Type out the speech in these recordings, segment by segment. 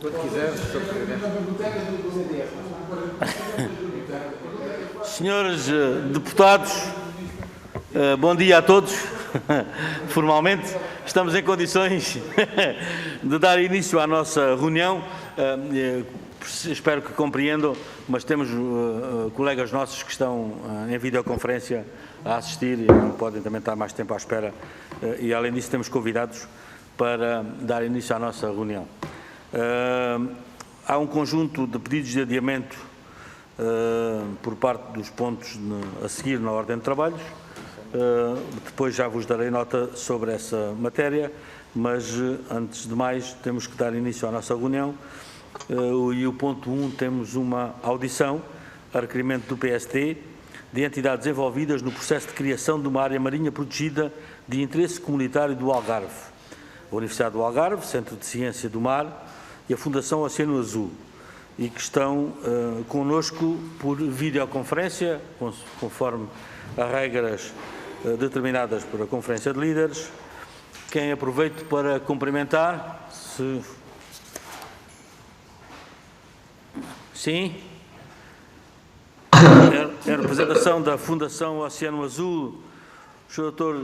Quando quiser, Sr. Presidente. Senhores deputados, bom dia a todos. Formalmente, estamos em condições de dar início à nossa reunião. Espero que compreendam, mas temos colegas nossos que estão em videoconferência a assistir e não podem também estar mais tempo à espera. E, além disso, temos convidados para dar início à nossa reunião. Há um conjunto de pedidos de adiamento por parte dos pontos a seguir na ordem de trabalhos. Depois já vos darei nota sobre essa matéria, mas antes de mais temos que dar início à nossa reunião. E o ponto 1, temos uma audição a requerimento do PST de entidades envolvidas no processo de criação de uma área marinha protegida de interesse comunitário do Algarve, a Universidade do Algarve, Centro de Ciência do Mar e a Fundação Oceano Azul, e que estão connosco por videoconferência, conforme as regras determinadas pela Conferência de Líderes. Quem aproveito para cumprimentar, Sim. Em representação da Fundação Oceano Azul, o Sr. Dr.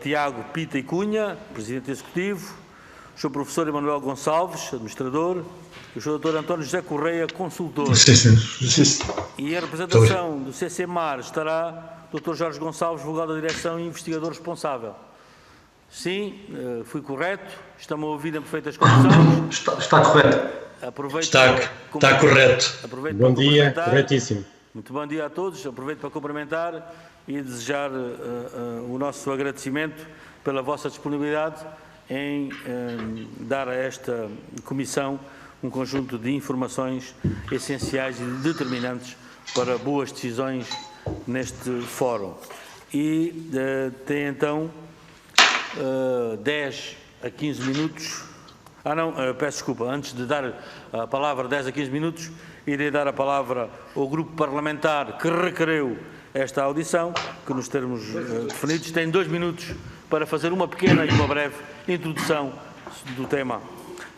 Tiago Pita e Cunha, Presidente Executivo, o Sr. Professor Emanuel Gonçalves, Administrador, e o Sr. Dr. António José Correia, Consultor. E em representação do CCMAR estará o Dr. Jorge Gonçalves, Vogal da Direção e Investigador Responsável. Sim, fui correto? Estão a ouvir em perfeitas condições? Está correto. Está correto. Bom dia, corretíssimo. Muito bom dia a todos. Aproveito para cumprimentar e desejar o nosso agradecimento pela vossa disponibilidade em dar a esta comissão um conjunto de informações essenciais e determinantes para boas decisões neste fórum. E tem então 10 a 15 minutos. Peço desculpa, antes de dar a palavra 10 a 15 minutos, irei dar a palavra ao grupo parlamentar que requereu esta audição, que nos termos definidos tem 2 minutos para fazer uma pequena e uma breve introdução do tema.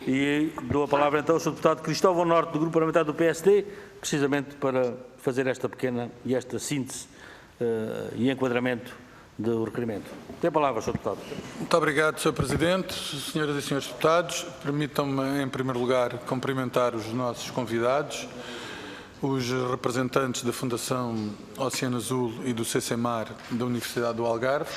E dou a palavra então ao Sr. Deputado Cristóvão Norte, do grupo parlamentar do PSD, precisamente para fazer esta pequena e esta síntese e enquadramento do requerimento. Tem a palavra, Sr. Deputado. Muito obrigado, Sr. Presidente. Senhoras e senhores deputados, permitam-me, em primeiro lugar, cumprimentar os nossos convidados, os representantes da Fundação Oceano Azul e do CCMAR da Universidade do Algarve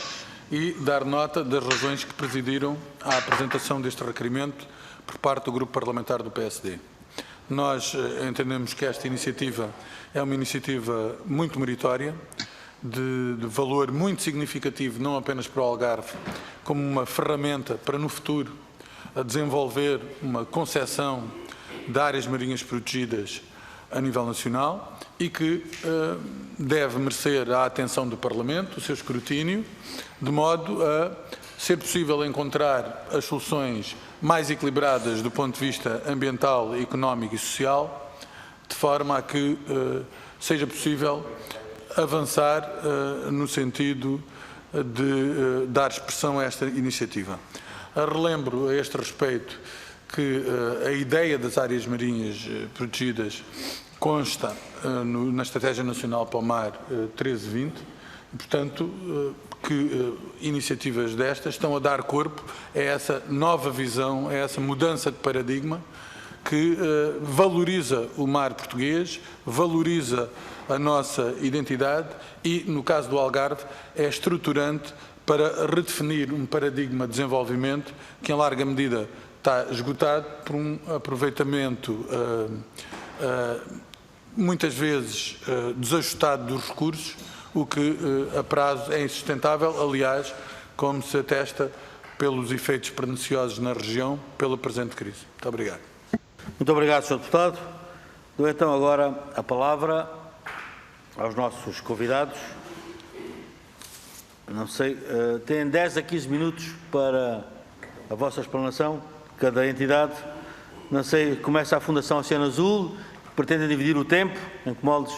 e dar nota das razões que presidiram à apresentação deste requerimento por parte do Grupo Parlamentar do PSD. Nós entendemos que esta iniciativa é uma iniciativa muito meritória, de valor muito significativo, não apenas para o Algarve, como uma ferramenta para, no futuro, a desenvolver uma concepção de áreas marinhas protegidas a nível nacional e que deve merecer a atenção do Parlamento, o seu escrutínio, de modo a ser possível encontrar as soluções mais equilibradas do ponto de vista ambiental, económico e social, de forma a que seja possível avançar no sentido de dar expressão a esta iniciativa. Relembro a este respeito que a ideia das áreas marinhas protegidas consta na Estratégia Nacional para o Mar 1320 e, portanto, que iniciativas destas estão a dar corpo a essa nova visão, a essa mudança de paradigma que valoriza o mar português, valoriza a nossa identidade e, no caso do Algarve, é estruturante para redefinir um paradigma de desenvolvimento que, em larga medida, está esgotado por um aproveitamento, muitas vezes, desajustado dos recursos, o que, a prazo, é insustentável, aliás, como se atesta pelos efeitos perniciosos na região pela presente crise. Muito obrigado. Muito obrigado, Sr. Deputado. Dou então agora a palavra aos nossos convidados. Não sei, têm 10 a 15 minutos para a vossa explanação, cada entidade. Não sei, começa a Fundação Oceano Azul, pretendem dividir o tempo em que moldes.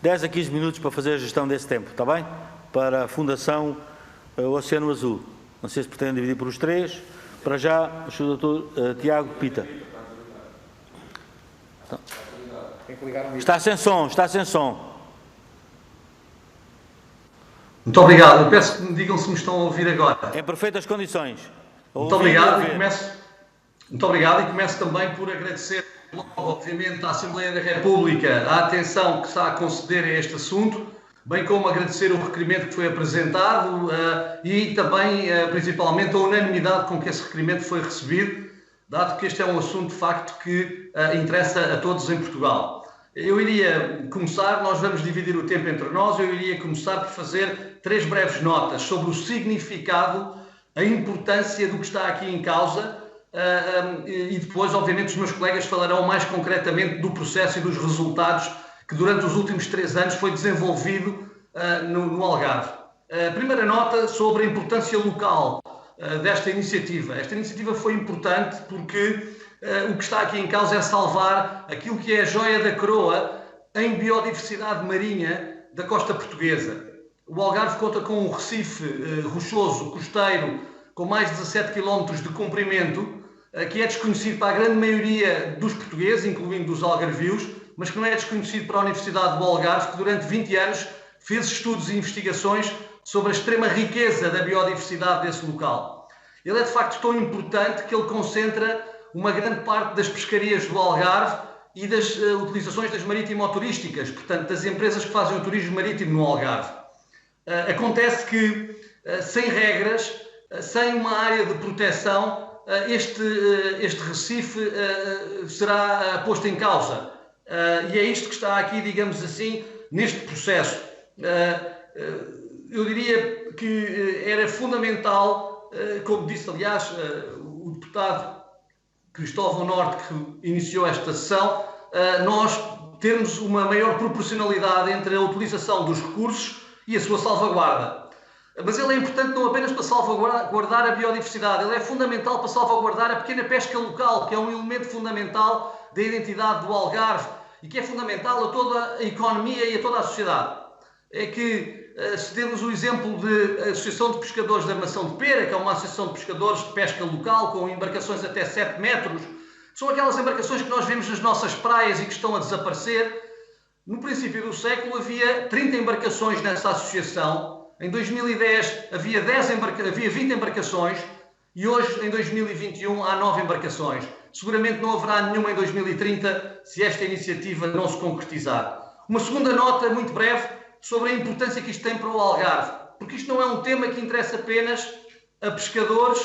10 a 15 minutos para fazer a gestão desse tempo, está bem? Para a Fundação Oceano Azul. Não sei se pretendem dividir por os 3. Para já, o Sr. Dr. Tiago Pita. Está sem som, está sem som. Muito obrigado. Eu peço que me digam se me estão a ouvir agora. Em perfeitas condições. Muito obrigado e começo também por agradecer, obviamente, à Assembleia da República a atenção que está a conceder a este assunto, bem como agradecer o requerimento que foi apresentado e também, principalmente, a unanimidade com que esse requerimento foi recebido, dado que este é um assunto, de facto, que interessa a todos em Portugal. Eu iria começar, nós vamos dividir o tempo entre nós, eu iria começar por fazer 3 breves notas sobre o significado, a importância do que está aqui em causa e depois, obviamente, os meus colegas falarão mais concretamente do processo e dos resultados que durante os últimos 3 anos foi desenvolvido no Algarve. A primeira nota sobre a importância local desta iniciativa. Esta iniciativa foi importante porque o que está aqui em causa é salvar aquilo que é a joia da coroa em biodiversidade marinha da costa portuguesa. O Algarve conta com um recife rochoso, costeiro, com mais de 17 km de comprimento, que é desconhecido para a grande maioria dos portugueses, incluindo dos algarvios, mas que não é desconhecido para a Universidade do Algarve, que durante 20 anos fez estudos e investigações sobre a extrema riqueza da biodiversidade desse local. Ele é de facto tão importante que ele concentra uma grande parte das pescarias do Algarve e das utilizações das marítimo-turísticas, portanto, das empresas que fazem o turismo marítimo no Algarve. Acontece que, sem regras, sem uma área de proteção, este recife será posto em causa. E é isto que está aqui, digamos assim, neste processo. Eu diria que era fundamental, como disse, aliás, o deputado Cristóvão Norte, que iniciou esta sessão, nós termos uma maior proporcionalidade entre a utilização dos recursos e a sua salvaguarda. Mas ele é importante não apenas para salvaguardar a biodiversidade, ele é fundamental para salvaguardar a pequena pesca local, que é um elemento fundamental da identidade do Algarve e que é fundamental a toda a economia e a toda a sociedade. É que, se temos o exemplo da Associação de Pescadores da Armação de Pera, que é uma associação de pescadores de pesca local com embarcações até 7 metros, são aquelas embarcações que nós vemos nas nossas praias e que estão a desaparecer. No princípio do século havia 30 embarcações nessa associação, em 2010 havia 20 embarcações e hoje, em 2021, há 9 embarcações. Seguramente não haverá nenhuma em 2030 se esta iniciativa não se concretizar. Uma segunda nota, muito breve, sobre a importância que isto tem para o Algarve, porque isto não é um tema que interessa apenas a pescadores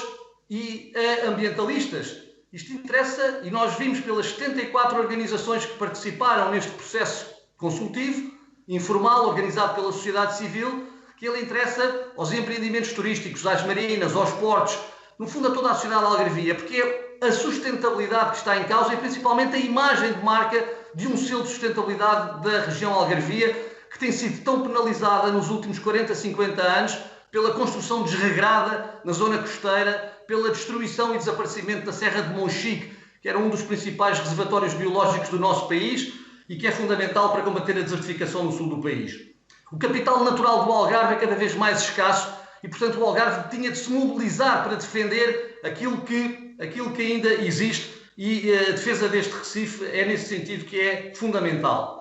e a ambientalistas. Isto interessa, e nós vimos pelas 74 organizações que participaram neste processo consultivo, informal, organizado pela sociedade civil, que ele interessa aos empreendimentos turísticos, às marinas, aos portos, no fundo a toda a sociedade algarvia, porque é a sustentabilidade que está em causa e principalmente a imagem de marca de um selo de sustentabilidade da região algarvia, que tem sido tão penalizada nos últimos 40, 50 anos pela construção desregrada na zona costeira, pela destruição e desaparecimento da Serra de Monchique, que era um dos principais reservatórios biológicos do nosso país e que é fundamental para combater a desertificação no sul do país. O capital natural do Algarve é cada vez mais escasso e, portanto, o Algarve tinha de se mobilizar para defender aquilo que ainda existe e a defesa deste Recife é nesse sentido que é fundamental.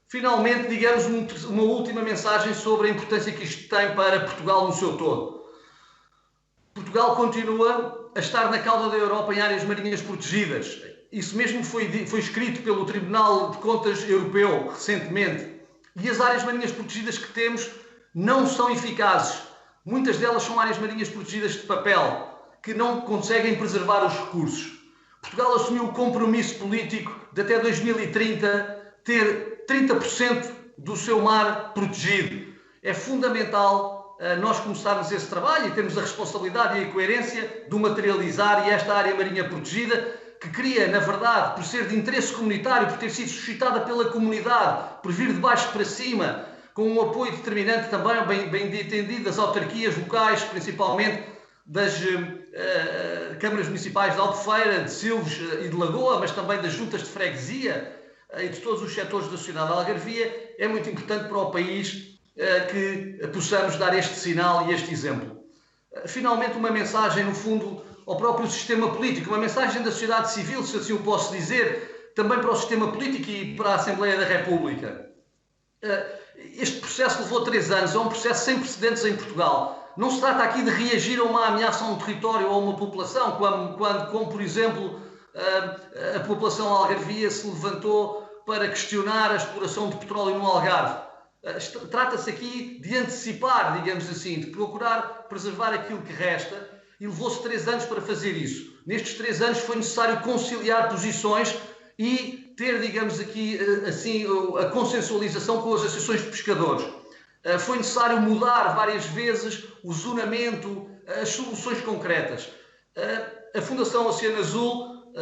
Finalmente, digamos, uma última mensagem sobre a importância que isto tem para Portugal no seu todo. Portugal continua a estar na cauda da Europa em áreas marinhas protegidas. Isso mesmo foi escrito pelo Tribunal de Contas Europeu recentemente. E as áreas marinhas protegidas que temos não são eficazes. Muitas delas são áreas marinhas protegidas de papel, que não conseguem preservar os recursos. Portugal assumiu o compromisso político de até 2030 ter 30% do seu mar protegido. É fundamental nós começarmos esse trabalho e termos a responsabilidade e a coerência de o materializar, e esta área marinha protegida, que cria, na verdade, por ser de interesse comunitário, por ter sido suscitada pela comunidade, por vir de baixo para cima, com um apoio determinante também, bem entendido, das autarquias locais, principalmente das câmaras municipais de Albufeira, de Silves e de Lagoa, mas também das juntas de freguesia e de todos os setores da sociedade algarvia, é muito importante para o país que possamos dar este sinal e este exemplo. Finalmente, uma mensagem, no fundo, ao próprio sistema político, uma mensagem da sociedade civil, se assim o posso dizer, também para o sistema político e para a Assembleia da República. Este processo levou 3 anos, é um processo sem precedentes em Portugal. Não se trata aqui de reagir a uma ameaça a um território ou a uma população, como por exemplo, a população algarvia se levantou para questionar a exploração de petróleo no Algarve. Trata-se aqui de antecipar, digamos assim, de procurar preservar aquilo que resta, e levou-se 3 anos para fazer isso. Nestes 3 anos foi necessário conciliar posições e ter, digamos aqui, assim, a consensualização com as associações de pescadores. Foi necessário mudar várias vezes o zonamento, as soluções concretas. A Fundação Oceano Azul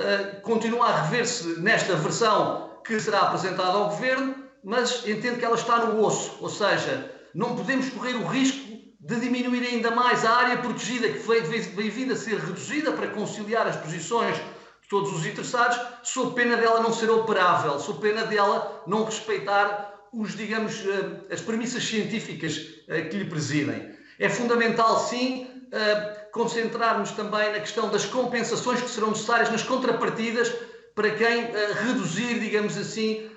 continua a rever-se nesta versão que será apresentada ao Governo, mas entendo que ela está no osso, ou seja, não podemos correr o risco de diminuir ainda mais a área protegida, que veio vindo a ser reduzida para conciliar as posições de todos os interessados, sob pena dela não ser operável, sob pena dela não respeitar as premissas científicas que lhe presidem. É fundamental, sim, concentrarmos também na questão das compensações que serão necessárias nas contrapartidas para quem reduzir, digamos assim,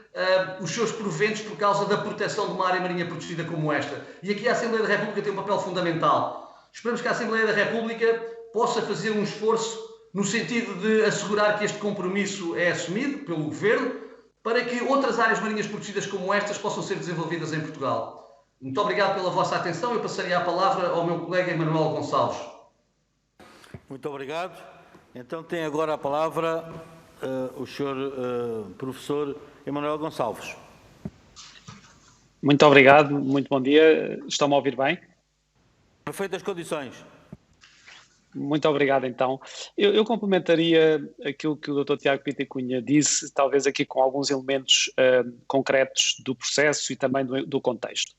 os seus proventos por causa da proteção de uma área marinha protegida como esta. E aqui a Assembleia da República tem um papel fundamental. Esperamos que a Assembleia da República possa fazer um esforço no sentido de assegurar que este compromisso é assumido pelo Governo para que outras áreas marinhas protegidas como estas possam ser desenvolvidas em Portugal. Muito obrigado pela vossa atenção. Eu passaria a palavra ao meu colega Emanuel Gonçalves. Muito obrigado. Então tem agora a palavra o Sr. Professor Emanuel Gonçalves. Muito obrigado, muito bom dia. Estão-me a ouvir bem? Perfeitas condições. Muito obrigado, então. Eu complementaria aquilo que o Dr. Tiago Pita Cunha disse, talvez aqui com alguns elementos concretos do processo e também do contexto.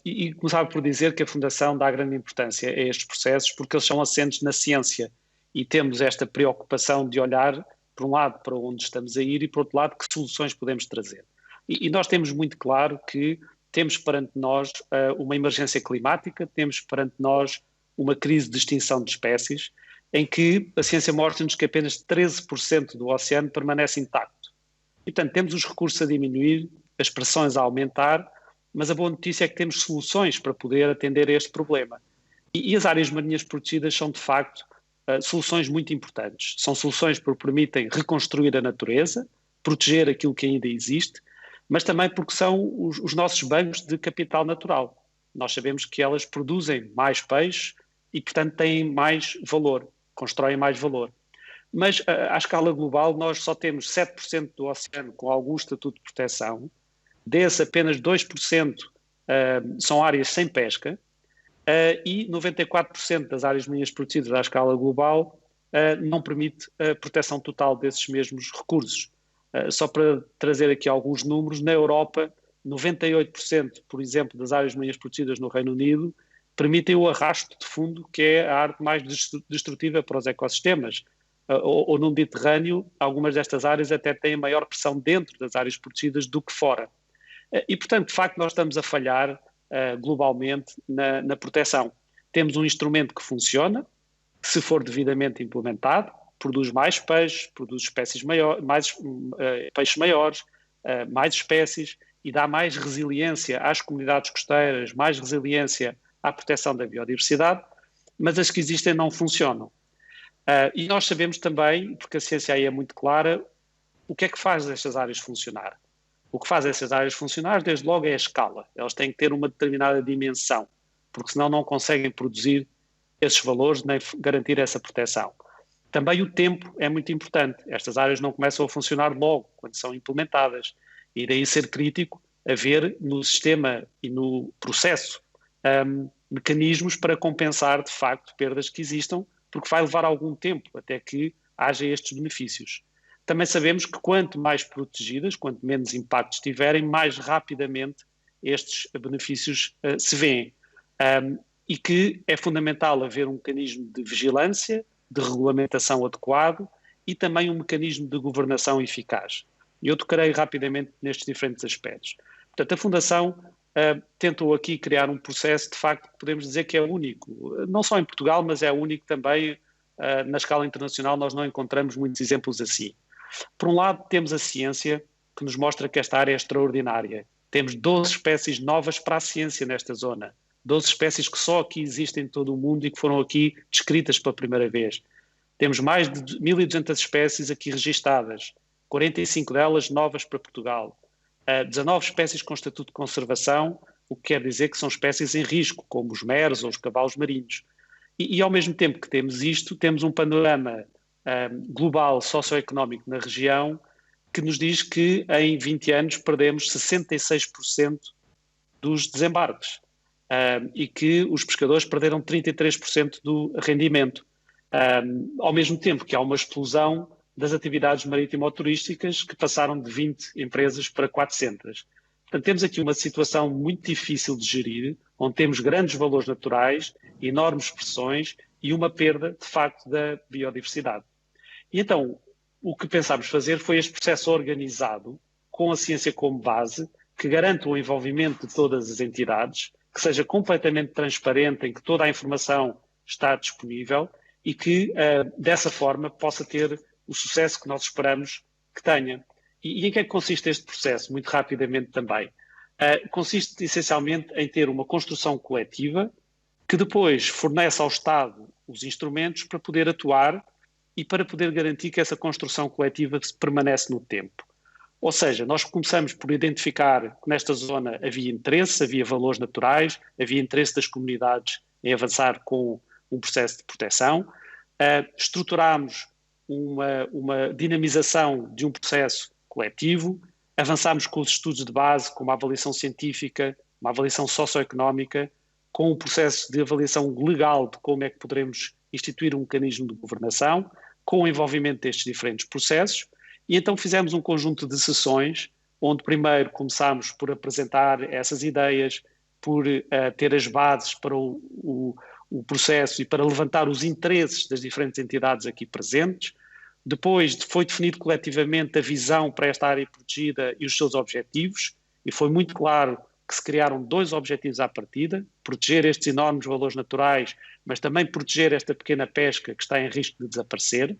E começava por dizer que a Fundação dá grande importância a estes processos porque eles são assentes na ciência e temos esta preocupação de olhar, por um lado, para onde estamos a ir e, por outro lado, que soluções podemos trazer. E nós temos muito claro que temos perante nós uma emergência climática, temos perante nós uma crise de extinção de espécies, em que a ciência mostra-nos que apenas 13% do oceano permanece intacto. E, portanto, temos os recursos a diminuir, as pressões a aumentar, mas a boa notícia é que temos soluções para poder atender a este problema. E as áreas marinhas protegidas são, de facto, soluções muito importantes. São soluções que permitem reconstruir a natureza, proteger aquilo que ainda existe, mas também porque são os nossos bancos de capital natural. Nós sabemos que elas produzem mais peixe e, portanto, têm mais valor, constroem mais valor. Mas, à escala global, nós só temos 7% do oceano com algum estatuto de proteção, desse apenas 2% são áreas sem pesca, e 94% das áreas marinhas protegidas à escala global não permite a proteção total desses mesmos recursos. Só para trazer aqui alguns números, na Europa, 98%, por exemplo, das áreas marinhas protegidas no Reino Unido permitem o arrasto de fundo, que é a arte mais destrutiva para os ecossistemas. Ou no Mediterrâneo, algumas destas áreas até têm maior pressão dentro das áreas protegidas do que fora. E, portanto, de facto, nós estamos a falhar globalmente na proteção. Temos um instrumento que funciona, que se for devidamente implementado, produz mais peixes, produz espécies peixes maiores, mais espécies e dá mais resiliência às comunidades costeiras, mais resiliência à proteção da biodiversidade, mas as que existem não funcionam. E nós sabemos também, porque a ciência aí é muito clara, o que é que faz estas áreas funcionar. O que faz essas áreas funcionar, desde logo, é a escala. Elas têm que ter uma determinada dimensão, porque senão não conseguem produzir esses valores nem garantir essa proteção. Também o tempo é muito importante. Estas áreas não começam a funcionar logo, quando são implementadas. E daí ser crítico haver no sistema e no processo mecanismos para compensar, de facto, perdas que existam, porque vai levar algum tempo até que haja estes benefícios. Também sabemos que quanto mais protegidas, quanto menos impactos tiverem, mais rapidamente estes benefícios se vêem. E que é fundamental haver um mecanismo de vigilância, de regulamentação adequado e também um mecanismo de governação eficaz. E eu tocarei rapidamente nestes diferentes aspectos. Portanto, a Fundação tentou aqui criar um processo, de facto, que podemos dizer que é único. Não só em Portugal, mas é único também na escala internacional, nós não encontramos muitos exemplos assim. Por um lado, temos a ciência, que nos mostra que esta área é extraordinária. Temos 12 espécies novas para a ciência nesta zona. 12 espécies que só aqui existem em todo o mundo e que foram aqui descritas pela primeira vez. Temos mais de 1.200 espécies aqui registadas, 45 delas novas para Portugal. 19 espécies com estatuto de conservação, o que quer dizer que são espécies em risco, como os meros ou os cavalos marinhos. E ao mesmo tempo que temos isto, temos um panorama global socioeconómico na região que nos diz que em 20 anos perdemos 66% dos desembarques e que os pescadores perderam 33% do rendimento. Ao mesmo tempo que há uma explosão das atividades marítimo-turísticas que passaram de 20 empresas para 400. Portanto, temos aqui uma situação muito difícil de gerir, onde temos grandes valores naturais, enormes pressões e uma perda, de facto, da biodiversidade. E então, o que pensámos fazer foi este processo organizado, com a ciência como base, que garante o envolvimento de todas as entidades, que seja completamente transparente, em que toda a informação está disponível e que, dessa forma, possa ter o sucesso que nós esperamos que tenha. E em que é que consiste este processo? Muito rapidamente também. Consiste essencialmente em ter uma construção coletiva que depois fornece ao Estado os instrumentos para poder atuar e para poder garantir que essa construção coletiva permanece no tempo. Ou seja, nós começamos por identificar que nesta zona havia interesse, havia valores naturais, havia interesse das comunidades em avançar com um processo de proteção, estruturámos uma dinamização de um processo coletivo, avançámos com os estudos de base, com uma avaliação científica, uma avaliação socioeconómica, com um processo de avaliação legal de como é que poderemos instituir um mecanismo de governação, com o envolvimento destes diferentes processos, e então fizemos um conjunto de sessões, onde primeiro começámos por apresentar essas ideias, por ter as bases para o processo e para levantar os interesses das diferentes entidades aqui presentes. Depois foi definido coletivamente a visão para esta área protegida e os seus objetivos, e foi muito claro que se criaram 2 objetivos à partida: proteger estes enormes valores naturais, mas também proteger esta pequena pesca que está em risco de desaparecer.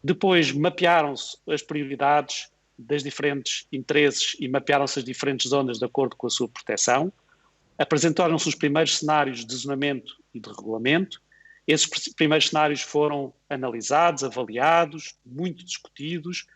Depois mapearam-se as prioridades das diferentes interesses e mapearam-se as diferentes zonas de acordo com a sua proteção. Apresentaram-se os primeiros cenários de zonamento e de regulamento. Esses primeiros cenários foram analisados, avaliados, muito discutidos.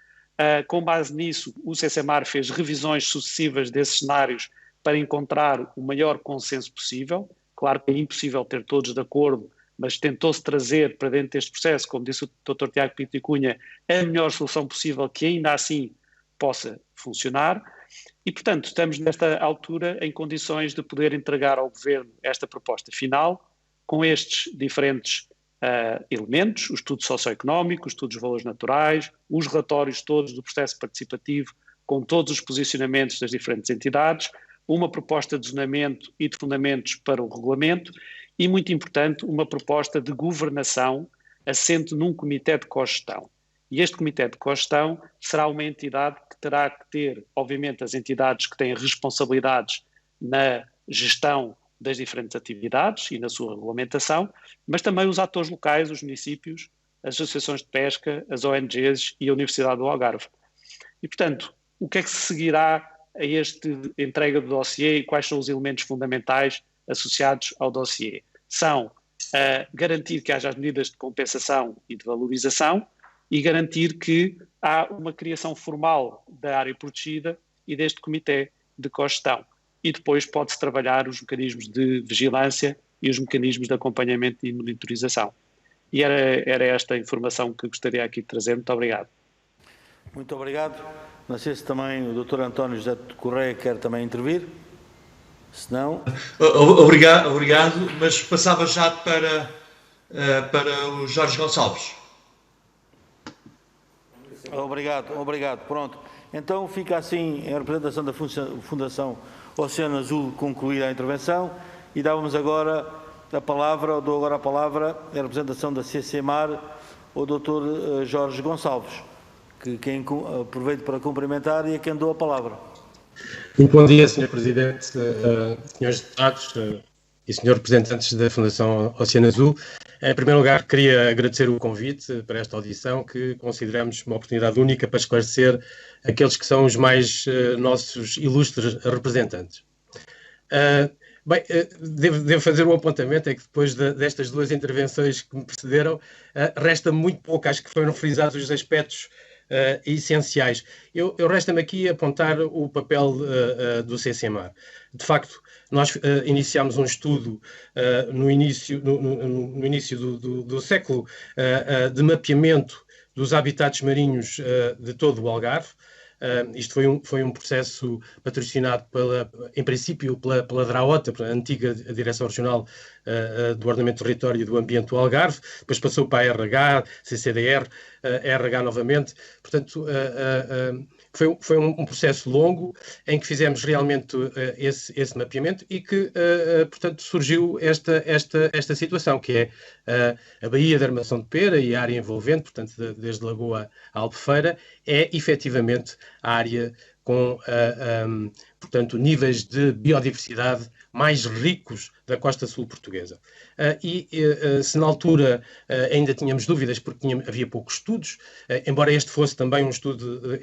Com base nisso, o CCMAR fez revisões sucessivas desses cenários para encontrar o maior consenso possível. Claro que é impossível ter todos de acordo, mas tentou-se trazer para dentro deste processo, como disse o Dr. Tiago Pinto e Cunha, a melhor solução possível que ainda assim possa funcionar. E, portanto, estamos nesta altura em condições de poder entregar ao Governo esta proposta final, com estes diferentes elementos: o estudo socioeconómico, o estudo dos valores naturais, os relatórios todos do processo participativo, com todos os posicionamentos das diferentes entidades, uma proposta de zonamento e de fundamentos para o regulamento e, muito importante, uma proposta de governação assente num comitê de cogestão. E este comitê de cogestão será uma entidade que terá que ter, obviamente, as entidades que têm responsabilidades na gestão das diferentes atividades e na sua regulamentação, mas também os atores locais, os municípios, as associações de pesca, as ONGs e a Universidade do Algarve. E, portanto, o que é que se seguirá a esta entrega do dossiê e quais são os elementos fundamentais associados ao dossiê? São garantir que haja as medidas de compensação e de valorização e garantir que há uma criação formal da área protegida e deste comitê de cogestão. E depois pode-se trabalhar os mecanismos de vigilância e os mecanismos de acompanhamento e monitorização. E era esta a informação que gostaria aqui de trazer. Muito obrigado. Muito obrigado. Não sei se também o Dr. António José de Correia quer também intervir. Se não... Obrigado, mas passava já para o Jorge Gonçalves. Obrigado. Pronto. Então fica assim em representação da Fundação Oceano Azul concluída a intervenção e dávamos agora a palavra, dou agora a palavra em representação da CCMAR ao Dr. Jorge Gonçalves, que quem aproveito para cumprimentar e a quem dou a palavra. Muito bom dia, Sr. Presidente, senhores deputados, e senhores representantes da Fundação Oceano Azul. Em primeiro lugar, queria agradecer o convite para esta audição, que consideramos uma oportunidade única para esclarecer aqueles que são os mais nossos ilustres representantes. Bem, devo fazer um apontamento, é que depois destas duas intervenções que me precederam, resta muito pouco, acho que foram frisados os aspectos essenciais. Eu resta-me aqui apontar o papel do CCMAR. De facto, nós iniciámos um estudo no início do século de mapeamento dos habitats marinhos de todo o Algarve. Isto foi um processo patrocinado, em princípio, pela DRAOTA, a antiga Direção Regional do Ordenamento do Território e do Ambiente do Algarve, depois passou para a RH, CCDR, RH novamente. Portanto, foi um processo longo em que fizemos realmente esse mapeamento e que, portanto, surgiu esta situação, que é a Baía de Armação de Pera e a área envolvente, portanto, desde Lagoa à Albufeira, é efetivamente a área com, portanto, níveis de biodiversidade mais ricos da costa sul portuguesa. Se na altura ainda tínhamos dúvidas porque havia poucos estudos, embora este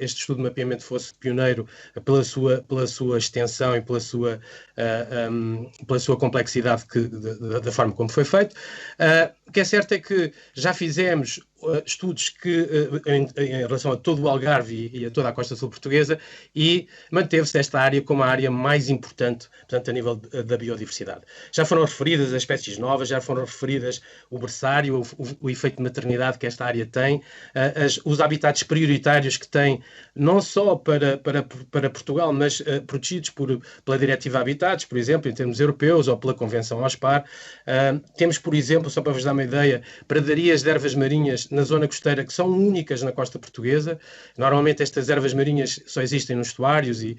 estudo de mapeamento fosse pioneiro pela sua extensão e pela sua complexidade da forma como foi feito, o que é certo é que já fizemos estudos em relação a todo o Algarve e a toda a costa sul portuguesa, e manteve-se esta área como a área mais importante, portanto, a nível da biodiversidade. Já foram referidas as espécies novas, já foram referidas o berçário, o efeito de maternidade que esta área tem, os habitats prioritários que tem, não só para Portugal, mas protegidos pela Diretiva Habitats, por exemplo, em termos europeus, ou pela Convenção OSPAR. Temos, por exemplo, só para vos dar uma ideia, pradarias de ervas marinhas na zona costeira que são únicas na costa portuguesa. Normalmente estas ervas marinhas só existem nos estuários e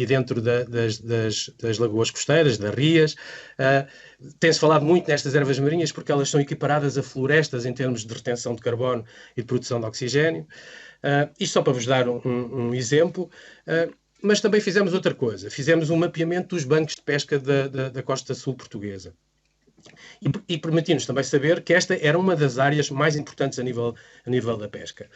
dentro das lagoas costeiras, das rias. Tem-se falado muito nestas ervas marinhas porque elas são equiparadas a florestas em termos de retenção de carbono e de produção de oxigênio. Isto só para vos dar um exemplo. Mas também fizemos outra coisa. Fizemos um mapeamento dos bancos de pesca da costa sul portuguesa. E permitimos também saber que esta era uma das áreas mais importantes a nível da pesca.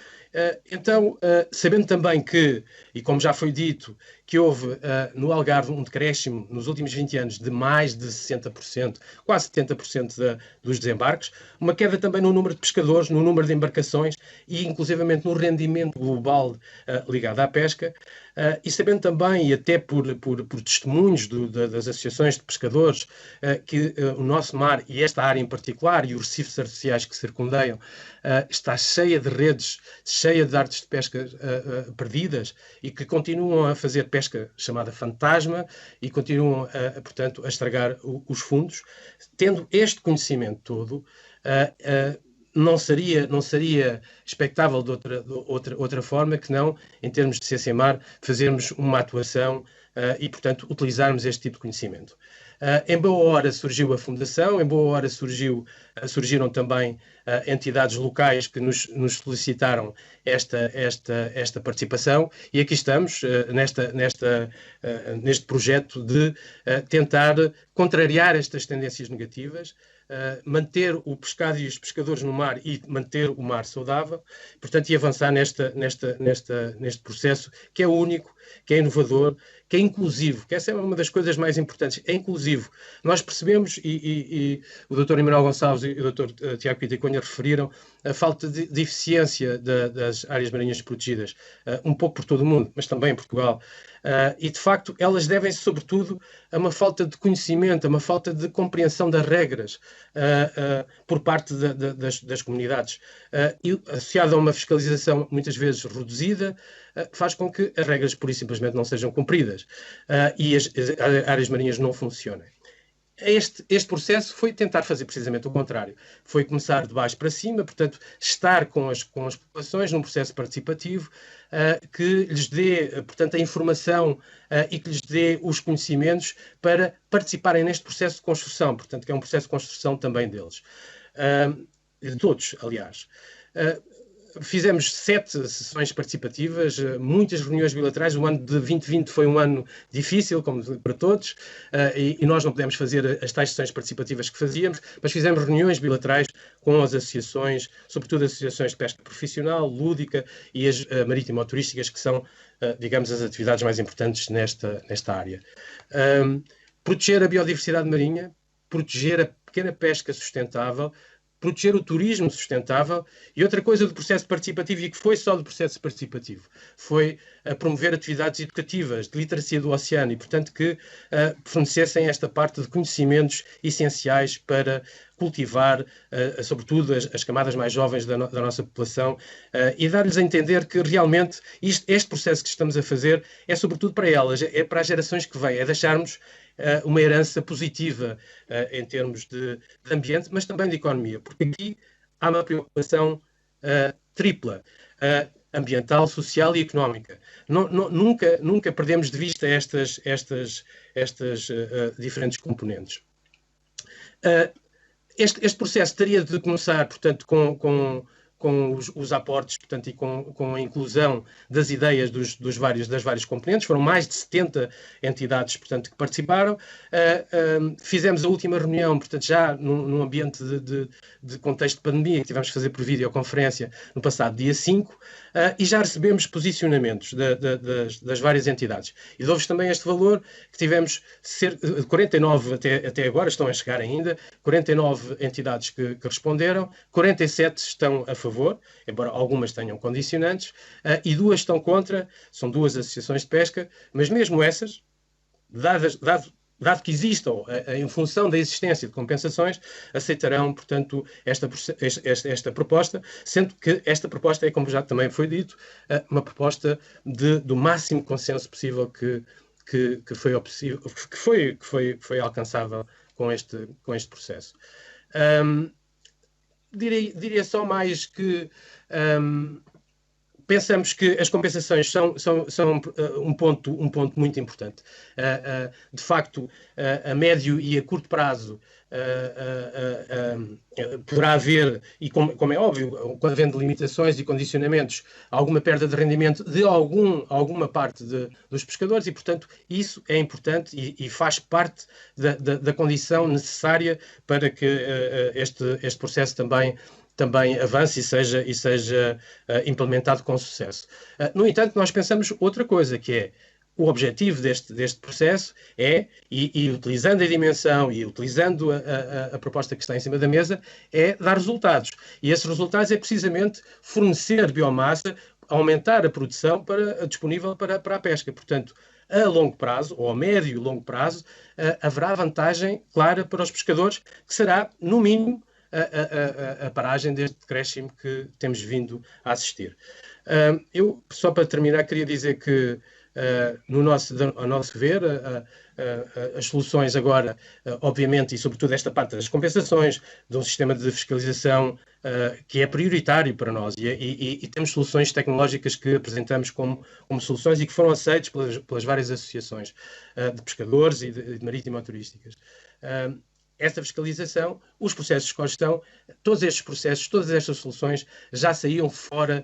Então, sabendo também que, e como já foi dito, que houve no Algarve um decréscimo nos últimos 20 anos de mais de 60%, quase 70% dos desembarques, uma queda também no número de pescadores, no número de embarcações e inclusivamente no rendimento global ligado à pesca, e sabendo também, e até por testemunhos das associações de pescadores, que o nosso mar, e esta área em particular, e os recifes artificiais que circundeiam, está cheia de redes, cheia de artes de pesca perdidas, e que continuam a fazer pesca chamada fantasma e continuam, portanto, a estragar os fundos. Tendo este conhecimento todo, não seria expectável de outra forma que não, em termos de CCMAR, fazermos uma atuação e, portanto, utilizarmos este tipo de conhecimento. Em boa hora surgiu a Fundação, em boa hora surgiram também entidades locais que nos solicitaram esta participação, e aqui estamos neste projeto de tentar contrariar estas tendências negativas, manter o pescado e os pescadores no mar e manter o mar saudável, portanto, e avançar neste processo que é único, que é inovador, que é inclusivo, que essa é uma das coisas mais importantes, é inclusivo. Nós percebemos, e o Dr. Emanuel Gonçalves e o Dr. Tiago Pita Cunha referiram, a falta de eficiência das áreas marinhas protegidas, um pouco por todo o mundo, mas também em Portugal. E, de facto, elas devem-se, sobretudo, a uma falta de conhecimento, a uma falta de compreensão das regras por parte das comunidades. E associado a uma fiscalização, muitas vezes, reduzida, faz com que as regras, pura e simplesmente, não sejam cumpridas e as áreas marinhas não funcionem. Este processo foi tentar fazer precisamente o contrário. Foi começar de baixo para cima, portanto, estar com as populações num processo participativo que lhes dê, portanto, a informação e que lhes dê os conhecimentos para participarem neste processo de construção, portanto, que é um processo de construção também deles. De todos, aliás. Fizemos 7 sessões participativas, muitas reuniões bilaterais. O ano de 2020 foi um ano difícil, como para todos, e nós não pudemos fazer as tais sessões participativas que fazíamos, mas fizemos reuniões bilaterais com as associações, sobretudo as associações de pesca profissional, lúdica e as marítimo-turísticas, que são, digamos, as atividades mais importantes nesta área. Proteger a biodiversidade marinha, proteger a pequena pesca sustentável, proteger o turismo sustentável. E outra coisa do processo participativo, e que foi só do processo participativo, foi promover atividades educativas de literacia do oceano e, portanto, que fornecessem esta parte de conhecimentos essenciais para cultivar, sobretudo, as camadas mais jovens da nossa população e dar-lhes a entender que realmente este processo que estamos a fazer é sobretudo para elas, é para as gerações que vêm, é deixarmos uma herança positiva em termos de ambiente, mas também de economia, porque aqui há uma preocupação tripla, ambiental, social e económica. Nunca perdemos de vista estas diferentes componentes. Este processo teria de começar, portanto, com os aportes, portanto, e com a inclusão das ideias das várias componentes. Foram mais de 70 entidades, portanto, que participaram. Fizemos a última reunião, portanto, já num ambiente de contexto de pandemia, que tivemos que fazer por videoconferência no passado dia 5, e já recebemos posicionamentos das várias entidades. E dou-vos também este valor, que tivemos 49 até agora, estão a chegar ainda, 49 entidades que responderam, 47 estão a favor, embora algumas tenham condicionantes, e 2 estão contra, são 2 associações de pesca, mas mesmo essas, dado que existam, em função da existência de compensações, aceitarão, portanto, esta proposta, sendo que esta proposta é, como já também foi dito, uma proposta do máximo consenso possível que foi alcançável com este processo. Diria só mais que pensamos que as compensações são um ponto muito importante. De facto, a médio e a curto prazo poderá haver, e como é óbvio, quando havendo limitações e condicionamentos, alguma perda de rendimento de alguma parte dos pescadores e, portanto, isso é importante e faz parte da condição necessária para que este processo também avance e seja implementado com sucesso. No entanto, nós pensamos outra coisa, que é o objetivo deste processo e utilizando a dimensão e utilizando a proposta que está em cima da mesa, é dar resultados. E esses resultados é precisamente fornecer biomassa, aumentar a produção disponível para a pesca. Portanto, a longo prazo, ou a médio e longo prazo, haverá vantagem clara para os pescadores, que será, no mínimo, a paragem deste decréscimo que temos vindo a assistir. Eu, só para terminar, queria dizer que, a nosso ver, as soluções agora, obviamente, e sobretudo esta parte das compensações, de um sistema de fiscalização que é prioritário para nós, e temos soluções tecnológicas que apresentamos como soluções e que foram aceitas pelas várias associações de pescadores e de marítimo-turísticas. Esta fiscalização, os processos de cogestão, todos estes processos, todas estas soluções já saíam fora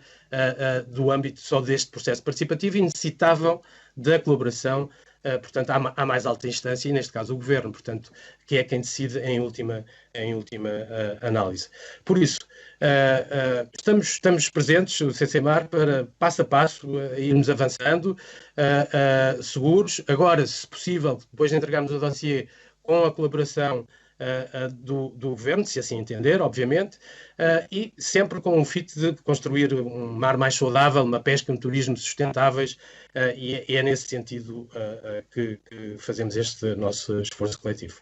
do âmbito só deste processo participativo e necessitavam da colaboração, portanto, à mais alta instância, e neste caso o Governo, portanto, que é quem decide em última análise. Por isso, estamos presentes, o CCMAR, para passo a passo irmos avançando, seguros. Agora, se possível, depois de entregarmos o dossiê com a colaboração do Governo, se assim entender, obviamente, e sempre com o fito de construir um mar mais saudável, uma pesca e um turismo sustentáveis, e é nesse sentido que fazemos este nosso esforço coletivo.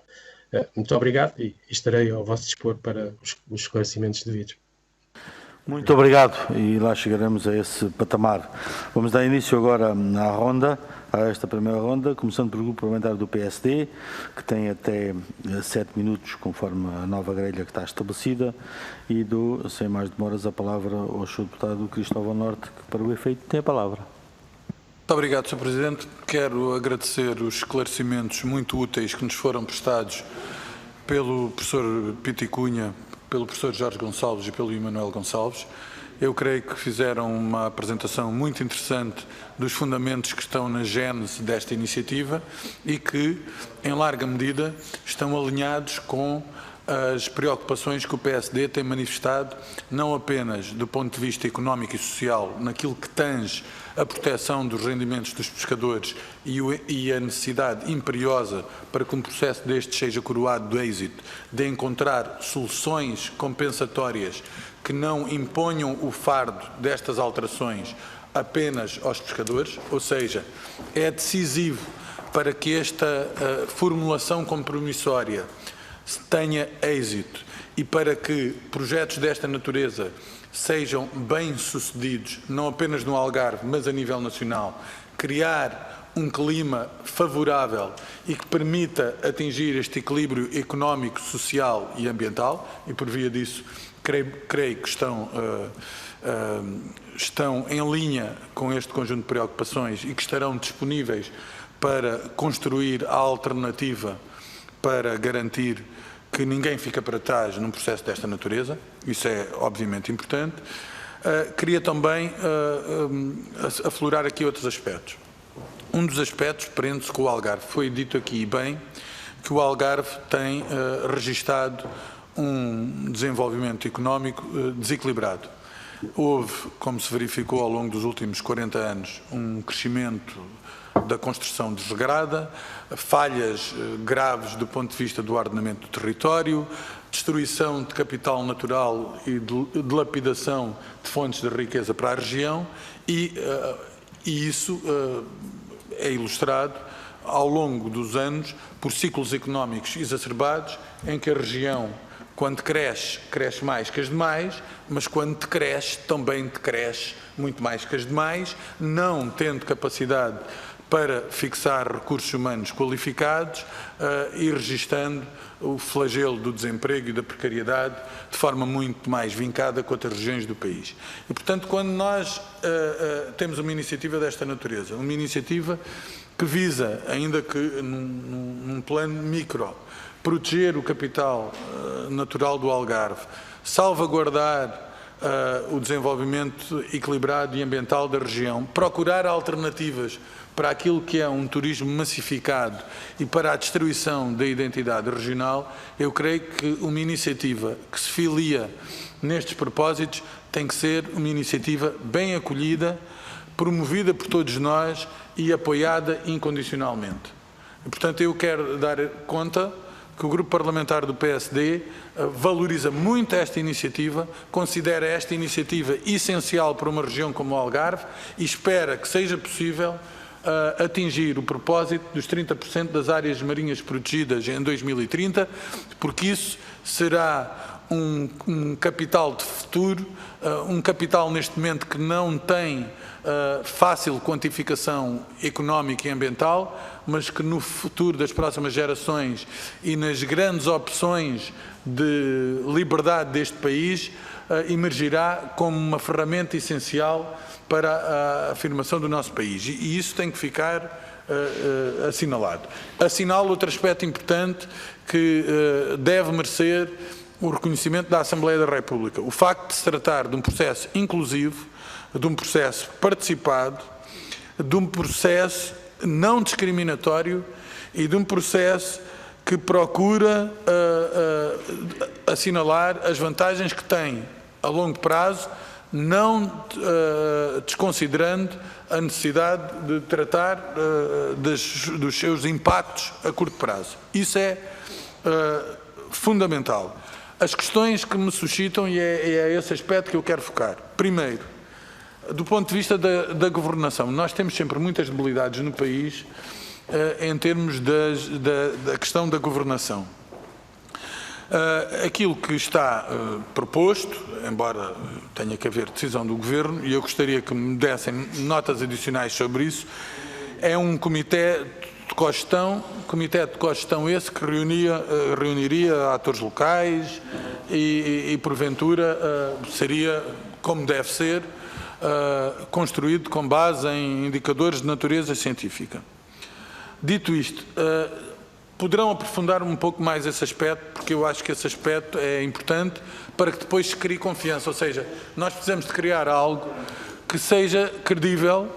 Muito obrigado e estarei ao vosso dispor para os esclarecimentos devidos. Muito obrigado, e lá chegaremos a esse patamar. Vamos dar início agora a esta primeira ronda, começando pelo grupo parlamentar do PSD, que tem até 7 minutos, conforme a nova grelha que está estabelecida, e dou, sem mais demoras, a palavra ao Sr. Deputado Cristóvão Norte, que para o efeito tem a palavra. Muito obrigado, Sr. Presidente. Quero agradecer os esclarecimentos muito úteis que nos foram prestados pelo professor Piti Cunha, pelo professor Jorge Gonçalves e pelo Emanuel Gonçalves, Eu creio que fizeram uma apresentação muito interessante dos fundamentos que estão na gênese desta iniciativa e que, em larga medida, estão alinhados com as preocupações que o PSD tem manifestado, não apenas do ponto de vista económico e social, naquilo que tange a proteção dos rendimentos dos pescadores e a necessidade imperiosa para que um processo deste seja coroado de êxito, de encontrar soluções compensatórias que não imponham o fardo destas alterações apenas aos pescadores, ou seja, é decisivo para que esta formulação compromissória tenha êxito e para que projetos desta natureza sejam bem-sucedidos, não apenas no Algarve, mas a nível nacional, criar um clima favorável e que permita atingir este equilíbrio económico, social e ambiental, e por via disso creio que estão em linha com este conjunto de preocupações e que estarão disponíveis para construir a alternativa para garantir que ninguém fica para trás num processo desta natureza. Isso é obviamente importante. Queria também aflorar aqui outros aspectos. Um dos aspectos prende-se com o Algarve. Foi dito aqui bem que o Algarve tem registado um desenvolvimento económico desequilibrado. Houve, como se verificou ao longo dos últimos 40 anos, um crescimento da construção desregrada, falhas graves do ponto de vista do ordenamento do território, destruição de capital natural e dilapidação de fontes de riqueza para a região e isso é ilustrado ao longo dos anos por ciclos económicos exacerbados em que a região, quando cresce, cresce mais que as demais, mas quando decresce, também decresce muito mais que as demais, não tendo capacidade para fixar recursos humanos qualificados e registando o flagelo do desemprego e da precariedade de forma muito mais vincada com outras regiões do país. E, portanto, quando nós temos uma iniciativa desta natureza, uma iniciativa que visa, ainda que num plano micro, proteger o capital natural do Algarve, salvaguardar o desenvolvimento equilibrado e ambiental da região, procurar alternativas para aquilo que é um turismo massificado e para a destruição da identidade regional, eu creio que uma iniciativa que se filia nestes propósitos tem que ser uma iniciativa bem acolhida, promovida por todos nós e apoiada incondicionalmente. E, portanto, eu quero dar conta que o Grupo Parlamentar do PSD valoriza muito esta iniciativa, considera esta iniciativa essencial para uma região como o Algarve e espera que seja possível atingir o propósito dos 30% das áreas marinhas protegidas em 2030, porque isso será um capital de futuro, um capital neste momento que não tem fácil quantificação económica e ambiental, mas que no futuro das próximas gerações e nas grandes opções de liberdade deste país emergirá como uma ferramenta essencial para a afirmação do nosso país. E isso tem que ficar assinalado. Assinalo outro aspecto importante que deve merecer o reconhecimento da Assembleia da República. O facto de se tratar de um processo inclusivo, de um processo participado, de um processo não discriminatório e de um processo que procura assinalar as vantagens que tem a longo prazo, não desconsiderando a necessidade de tratar dos seus impactos a curto prazo. Isso é fundamental. As questões que me suscitam, e é esse aspecto que eu quero focar. Primeiro, do ponto de vista da governação, nós temos sempre muitas debilidades no país em termos da questão da governação. Aquilo que está proposto, embora tenha que haver decisão do Governo, e eu gostaria que me dessem notas adicionais sobre isso, é um comitê de cogestão esse que reuniria atores locais e porventura seria, como deve ser, construído com base em indicadores de natureza científica. Dito isto, poderão aprofundar um pouco mais esse aspecto, porque eu acho que esse aspecto é importante para que depois se crie confiança. Ou seja, nós precisamos de criar algo que seja credível,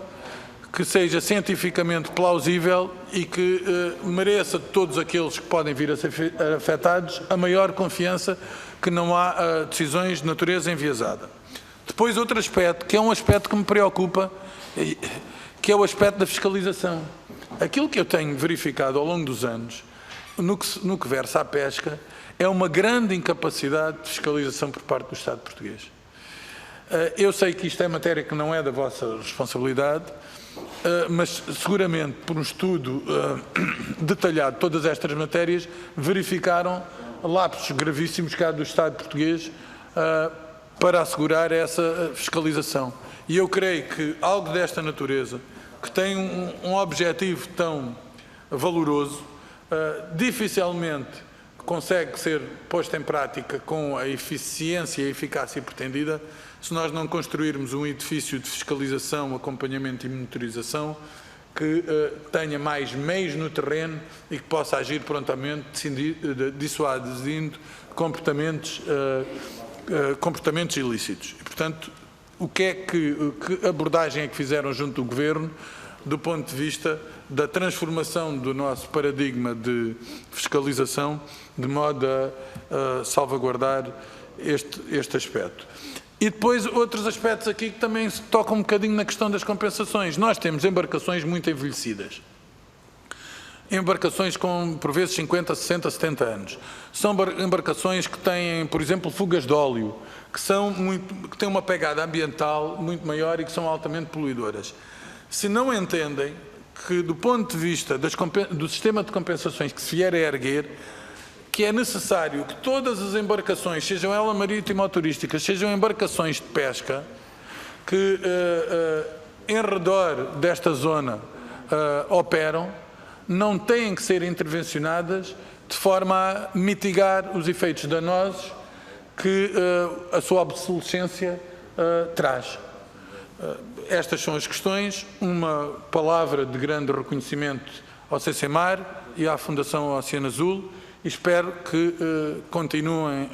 que seja cientificamente plausível e que mereça de todos aqueles que podem vir a ser afetados a maior confiança, que não há decisões de natureza enviesada. Depois outro aspecto, que é um aspecto que me preocupa, que é o aspecto da fiscalização. Aquilo que eu tenho verificado ao longo dos anos, no que versa à pesca, é uma grande incapacidade de fiscalização por parte do Estado português. Eu sei que isto é matéria que não é da vossa responsabilidade, mas seguramente por um estudo detalhado de todas estas matérias, verificaram lapsos gravíssimos cá do Estado português para assegurar essa fiscalização. E eu creio que algo desta natureza, que tem um objetivo tão valoroso, dificilmente consegue ser posto em prática com a eficiência e a eficácia pretendida se nós não construirmos um edifício de fiscalização, acompanhamento e monitorização que tenha mais meios no terreno e que possa agir prontamente, dissuadindo comportamentos ilícitos. E, portanto, que abordagem é que fizeram junto do Governo do ponto de vista da transformação do nosso paradigma de fiscalização de modo a salvaguardar este aspecto? E depois outros aspectos aqui que também se tocam um bocadinho na questão das compensações. Nós temos embarcações muito envelhecidas. Embarcações com, por vezes, 50, 60, 70 anos. São embarcações que têm, por exemplo, fugas de óleo, que têm uma pegada ambiental muito maior e que são altamente poluidoras. Se não entendem que, do ponto de vista do sistema de compensações que se vier a erguer, que é necessário que todas as embarcações, sejam elas marítimas ou turísticas, sejam embarcações de pesca, que em redor desta zona operam, não têm que ser intervencionadas de forma a mitigar os efeitos danosos que a sua obsolescência traz. Estas são as questões. Uma palavra de grande reconhecimento ao CCMAR e à Fundação Oceano Azul. Espero que continuem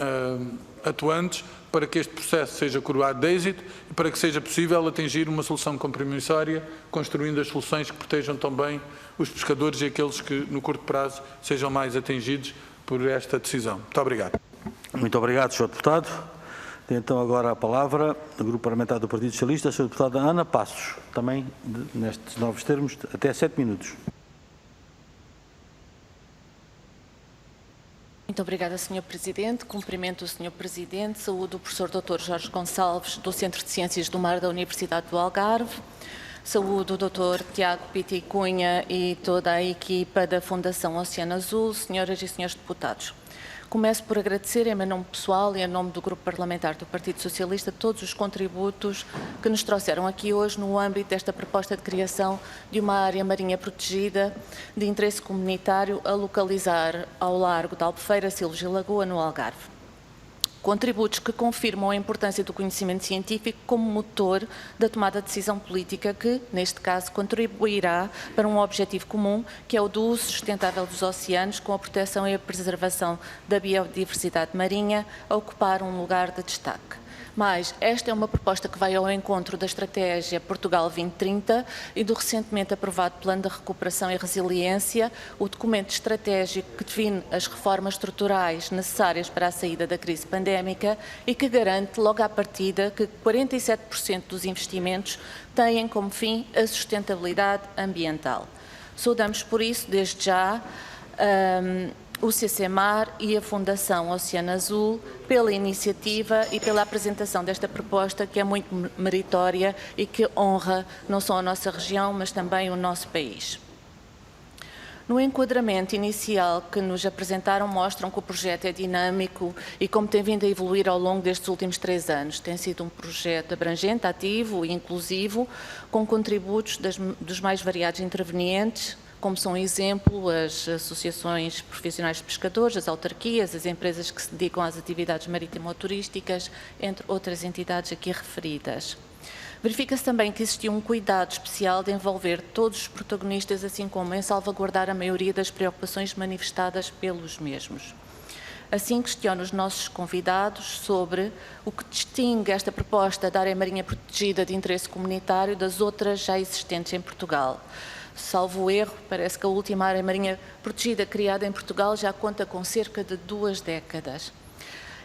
atuantes para que este processo seja coroado de êxito e para que seja possível atingir uma solução compromissória, construindo as soluções que protejam também os pescadores e aqueles que, no curto prazo, sejam mais atingidos por esta decisão. Muito obrigado. Muito obrigado, Sr. Deputado. Tem então agora a palavra do Grupo Parlamentar do Partido Socialista, a Sra. Deputada Ana Passos, também nestes novos termos, até 7 minutos. Muito obrigada, Sr. Presidente. Cumprimento o Sr. Presidente. Saúdo o Professor Dr. Jorge Gonçalves, do Centro de Ciências do Mar da Universidade do Algarve. Saúdo o Dr. Tiago Piti Cunha e toda a equipa da Fundação Oceano Azul, senhoras e senhores deputados. Começo por agradecer, em meu nome pessoal e em nome do Grupo Parlamentar do Partido Socialista, todos os contributos que nos trouxeram aqui hoje no âmbito desta proposta de criação de uma área marinha protegida de interesse comunitário a localizar ao largo da Albufeira, Silves e Lagoa, no Algarve. Contributos que confirmam a importância do conhecimento científico como motor da tomada de decisão política que, neste caso, contribuirá para um objetivo comum, que é o do uso sustentável dos oceanos, com a proteção e a preservação da biodiversidade marinha, a ocupar um lugar de destaque. Mas esta é uma proposta que vai ao encontro da Estratégia Portugal 2030 e do recentemente aprovado Plano de Recuperação e Resiliência, o documento estratégico que define as reformas estruturais necessárias para a saída da crise pandémica e que garante logo à partida que 47% dos investimentos têm como fim a sustentabilidade ambiental. Saudamos por isso, desde já, o CCMAR e a Fundação Oceano Azul pela iniciativa e pela apresentação desta proposta que é muito meritória e que honra não só a nossa região, mas também o nosso país. No enquadramento inicial que nos apresentaram, mostram que o projeto é dinâmico e como tem vindo a evoluir ao longo destes últimos 3 anos. Tem sido um projeto abrangente, ativo e inclusivo, com contributos dos mais variados intervenientes, como são exemplo as associações profissionais de pescadores, as autarquias, as empresas que se dedicam às atividades marítimo-turísticas, entre outras entidades aqui referidas. Verifica-se também que existiu um cuidado especial de envolver todos os protagonistas, assim como em salvaguardar a maioria das preocupações manifestadas pelos mesmos. Assim, questiono os nossos convidados sobre o que distingue esta proposta da área marinha protegida de interesse comunitário das outras já existentes em Portugal. Salvo o erro, parece que a última área marinha protegida criada em Portugal já conta com cerca de 2 décadas.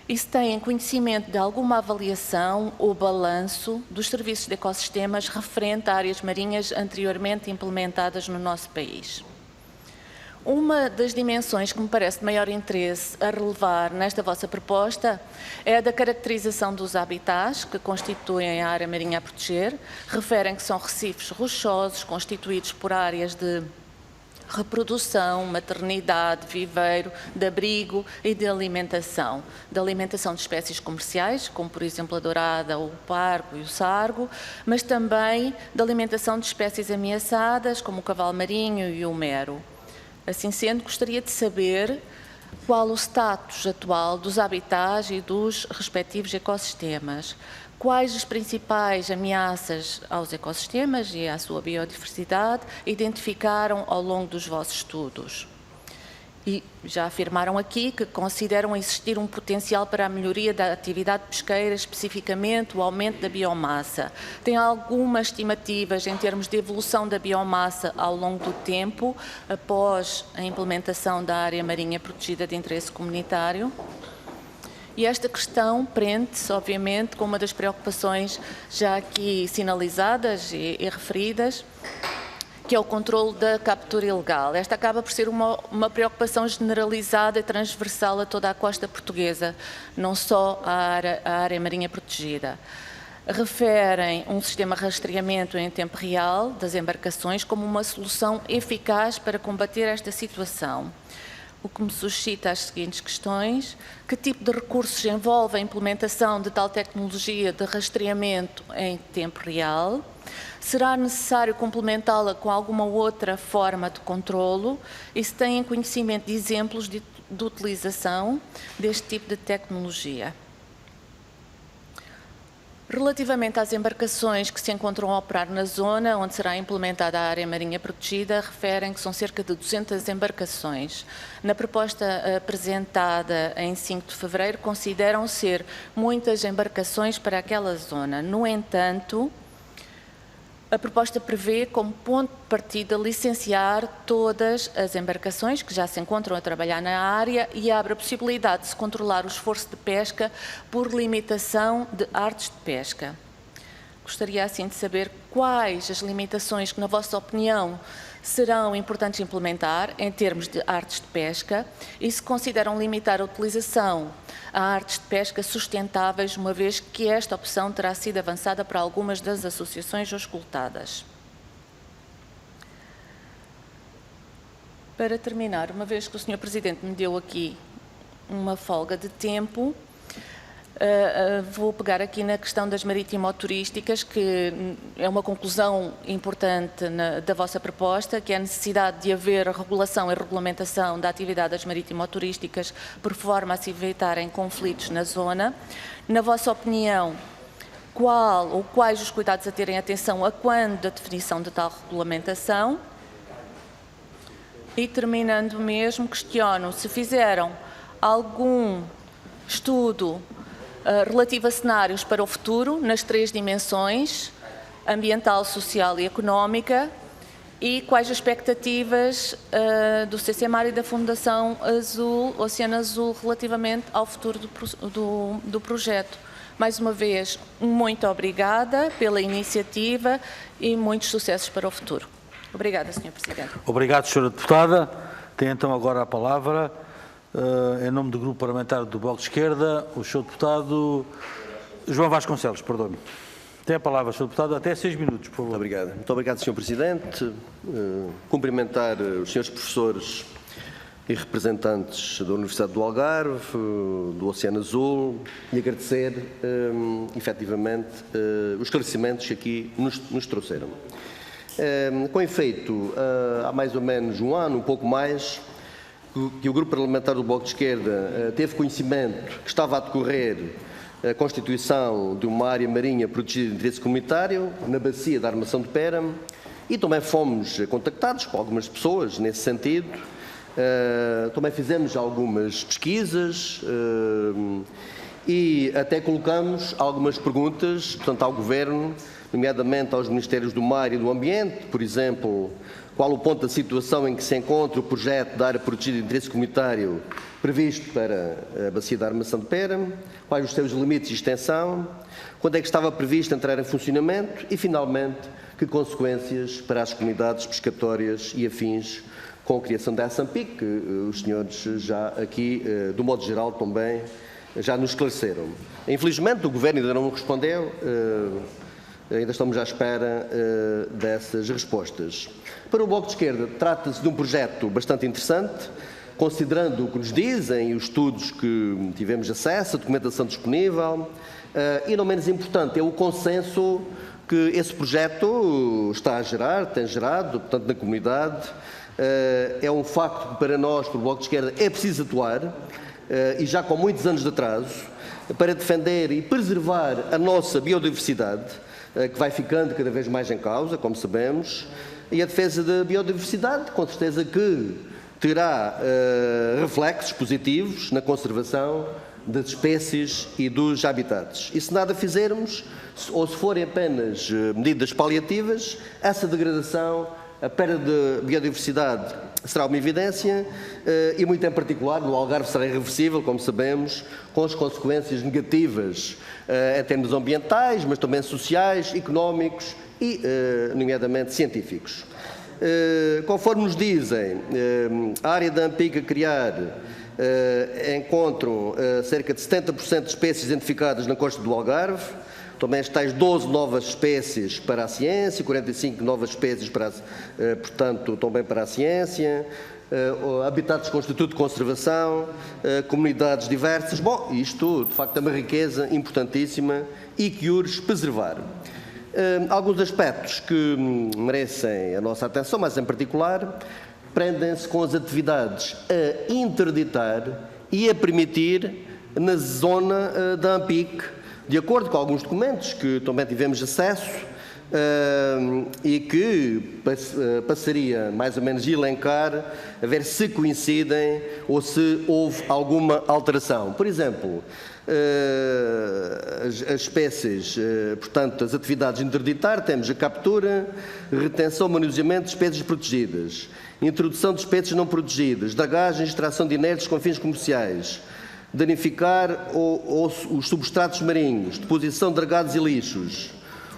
E se têm conhecimento de alguma avaliação ou balanço dos serviços de ecossistemas referente a áreas marinhas anteriormente implementadas no nosso país. Uma das dimensões que me parece de maior interesse a relevar nesta vossa proposta é a da caracterização dos habitats que constituem a área marinha a proteger. Referem que são recifes rochosos constituídos por áreas de reprodução, maternidade, viveiro, de abrigo e de alimentação de espécies comerciais, como por exemplo a dourada, o pargo e o sargo, mas também de alimentação de espécies ameaçadas, como o cavalo marinho e o mero. Assim sendo, gostaria de saber qual o status atual dos habitats e dos respectivos ecossistemas. Quais as principais ameaças aos ecossistemas e à sua biodiversidade identificaram ao longo dos vossos estudos? E já afirmaram aqui que consideram existir um potencial para a melhoria da atividade pesqueira, especificamente o aumento da biomassa. Tem algumas estimativas em termos de evolução da biomassa ao longo do tempo, após a implementação da área marinha protegida de interesse comunitário? E esta questão prende-se, obviamente, com uma das preocupações já aqui sinalizadas e referidas, que é o controlo da captura ilegal. Esta acaba por ser uma preocupação generalizada e transversal a toda a costa portuguesa, não só à área marinha protegida. Referem um sistema de rastreamento em tempo real das embarcações como uma solução eficaz para combater esta situação. O que me suscita as seguintes questões: que tipo de recursos envolve a implementação de tal tecnologia de rastreamento em tempo real? Será necessário complementá-la com alguma outra forma de controlo? E se têm conhecimento de exemplos de utilização deste tipo de tecnologia? Relativamente às embarcações que se encontram a operar na zona onde será implementada a área marinha protegida, referem que são cerca de 200 embarcações. Na proposta apresentada em 5 de fevereiro, consideram ser muitas embarcações para aquela zona. No entanto, a proposta prevê como ponto de partida licenciar todas as embarcações que já se encontram a trabalhar na área e abre a possibilidade de se controlar o esforço de pesca por limitação de artes de pesca. Gostaria assim de saber quais as limitações que, na vossa opinião, serão importantes implementar em termos de artes de pesca e se consideram limitar a utilização a artes de pesca sustentáveis, uma vez que esta opção terá sido avançada para algumas das associações auscultadas. Para terminar, uma vez que o Sr. Presidente me deu aqui uma folga de tempo, vou pegar aqui na questão das marítimo-turísticas, que é uma conclusão importante da vossa proposta, que é a necessidade de haver regulação e regulamentação da atividade das marítimo-turísticas por forma a se evitarem conflitos na zona. Na vossa opinião, qual ou quais os cuidados a terem atenção a quando da definição de tal regulamentação? E terminando mesmo, questiono se fizeram algum estudo relativo a cenários para o futuro, nas 3 dimensões, ambiental, social e económica, e quais as expectativas do CCMAR e da Fundação Oceano Azul relativamente ao futuro do projeto. Mais uma vez, muito obrigada pela iniciativa e muitos sucessos para o futuro. Obrigada, Sr. Presidente. Obrigado, Sra. Deputada. Tem então agora a palavra, em nome do Grupo Parlamentar do Bloco de Esquerda, o Sr. Deputado João Vasconcelos, perdoe-me. Tem a palavra, Sr. Deputado, até 6 minutos, por favor. Muito obrigado, Sr. Presidente. Cumprimentar os senhores professores e representantes da Universidade do Algarve, do Oceano Azul, e agradecer, efetivamente, os esclarecimentos que aqui nos trouxeram. Com efeito, há mais ou menos um ano, um pouco mais, que o Grupo Parlamentar do Bloco de Esquerda teve conhecimento que estava a decorrer a constituição de uma área marinha protegida de interesse comunitário na bacia da Armação de Pera, e também fomos contactados por algumas pessoas nesse sentido. Também fizemos algumas pesquisas e até colocamos algumas perguntas, portanto, ao Governo, nomeadamente aos Ministérios do Mar e do Ambiente, por exemplo, qual o ponto da situação em que se encontra o projeto da área protegida de interesse comunitário previsto para a bacia da Armação de Pera, quais os seus limites de extensão, quando é que estava previsto entrar em funcionamento e, finalmente, que consequências para as comunidades pescatórias e afins com a criação da ASAMPIC, que os senhores já aqui, do modo geral, também já nos esclareceram. Infelizmente, o Governo ainda não nos respondeu, ainda estamos à espera dessas respostas. Para o Bloco de Esquerda, trata-se de um projeto bastante interessante, considerando o que nos dizem e os estudos que tivemos acesso, a documentação disponível, e não menos importante é o consenso que esse projeto está a gerar, tem gerado, portanto, na comunidade. É um facto que para nós, para o Bloco de Esquerda, é preciso atuar, e já com muitos anos de atraso, para defender e preservar a nossa biodiversidade, que vai ficando cada vez mais em causa, como sabemos, e a defesa da biodiversidade, com certeza que terá reflexos positivos na conservação das espécies e dos habitats. E se nada fizermos, ou se forem apenas medidas paliativas, essa degradação, a perda de biodiversidade será uma evidência e, muito em particular, no Algarve será irreversível, como sabemos, com as consequências negativas em termos ambientais, mas também sociais, económicos e, nomeadamente, científicos. Conforme nos dizem, a área da AMPIC a criar encontram cerca de 70% de espécies identificadas na costa do Algarve, também as tais 12 novas espécies para a ciência, 45 novas espécies, portanto, também para a ciência, habitats com estatuto de conservação, comunidades diversas. Bom, isto, de facto, é uma riqueza importantíssima e que urge preservar. Alguns aspectos que merecem a nossa atenção, mas em particular, prendem-se com as atividades a interditar e a permitir na zona da AMPIC, de acordo com alguns documentos que também tivemos acesso e que passaria mais ou menos a elencar, a ver se coincidem ou se houve alguma alteração. Por exemplo, as espécies, portanto, as atividades de interditar, temos a captura, retenção, manuseamento de espécies protegidas, introdução de espécies não protegidas, dragagem e extração de inertes com fins comerciais, danificar os substratos marinhos, deposição de dragados e lixos,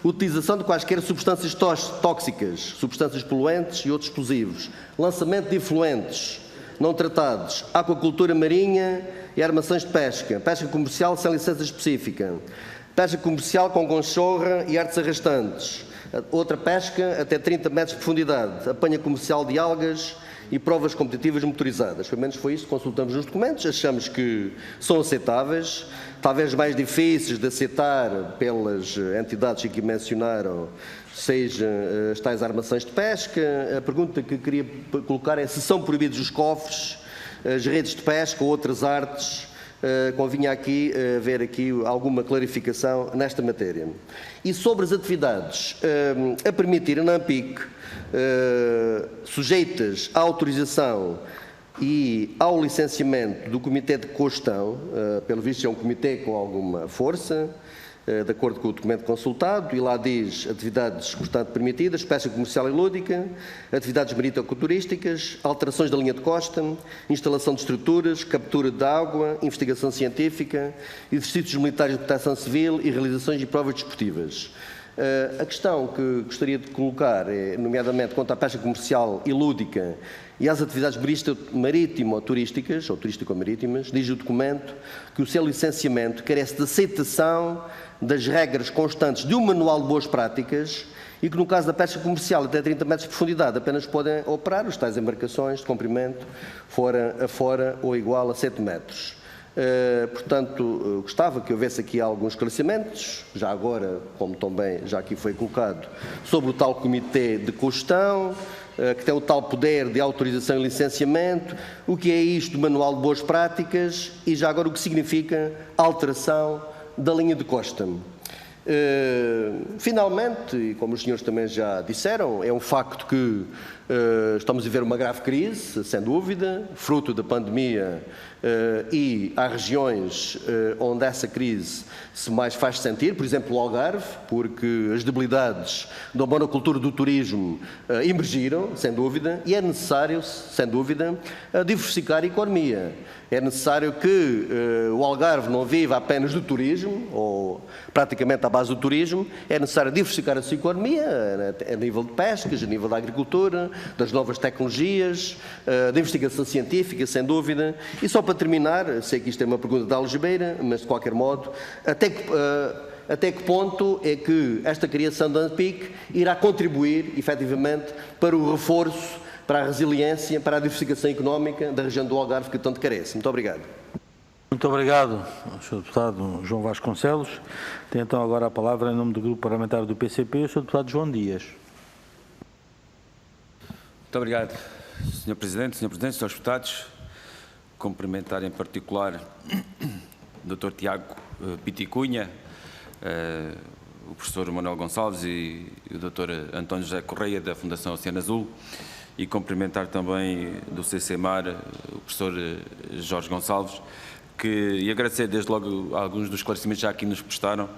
utilização de quaisquer substâncias tóxicas, substâncias poluentes e outros explosivos, lançamento de efluentes não tratados, aquacultura marinha e armações de pesca, pesca comercial sem licença específica, pesca comercial com conchorra e artes arrastantes, outra pesca até 30 metros de profundidade, apanha comercial de algas e provas competitivas motorizadas. Pelo menos foi isso que consultamos nos documentos, achamos que são aceitáveis, talvez mais difíceis de aceitar pelas entidades que aqui mencionaram, seja as tais armações de pesca. A pergunta que queria colocar é se são proibidos os cofres, as redes de pesca ou outras artes. Convinha aqui haver aqui alguma clarificação nesta matéria. E sobre as atividades a permitir na AMPIC, sujeitas à autorização e ao licenciamento do Comitê de Cogestão, pelo visto é um comitê com alguma força, de acordo com o documento consultado, e lá diz atividades, portanto, permitidas, pesca comercial e lúdica, atividades marítimo-turísticas, alterações da linha de costa, instalação de estruturas, captura de água, investigação científica, exercícios militares de proteção civil e realizações de provas desportivas. A questão que gostaria de colocar é, nomeadamente, quanto à pesca comercial e lúdica e às atividades marítimo-turísticas, ou turístico-marítimas, diz o documento que o seu licenciamento carece de aceitação das regras constantes de um manual de boas práticas e que, no caso da pesca comercial até 30 metros de profundidade, apenas podem operar os tais embarcações de comprimento fora ou igual a 7 metros. Portanto, gostava que houvesse aqui alguns esclarecimentos, já agora, como também já aqui foi colocado, sobre o tal Comitê de Cogestão, que tem o tal poder de autorização e licenciamento, o que é isto do Manual de Boas Práticas e já agora o que significa alteração da linha de costa. Finalmente, e como os senhores também já disseram, é um facto que estamos a ver uma grave crise, sem dúvida, fruto da pandemia, e há regiões onde essa crise se mais faz sentir, por exemplo o Algarve, porque as debilidades da monocultura do turismo emergiram, sem dúvida, e é necessário, sem dúvida, diversificar a economia. É necessário que o Algarve não viva apenas do turismo, ou praticamente à base do turismo, é necessário diversificar a sua economia, a nível de pescas, a nível da agricultura, das novas tecnologias, da investigação científica, sem dúvida. E só para terminar, sei que isto é uma pergunta da algebeira, mas de qualquer modo, até que ponto é que esta criação da ANPIC irá contribuir, efetivamente, para o reforço, para a resiliência, para a diversificação económica da região do Algarve que tanto carece. Muito obrigado. Muito obrigado, Sr. Deputado João Vasconcelos. Tem então agora a palavra em nome do Grupo Parlamentar do PCP, o Sr. Deputado João Dias. Muito obrigado, Sr. Presidente, Srs. Deputados. Cumprimentar em particular o Dr. Tiago Piti Cunha, o professor Manuel Gonçalves e o Dr. António José Correia, da Fundação Oceano Azul, e cumprimentar também do CCMAR o professor Jorge Gonçalves, e agradecer desde logo alguns dos esclarecimentos já aqui nos prestaram.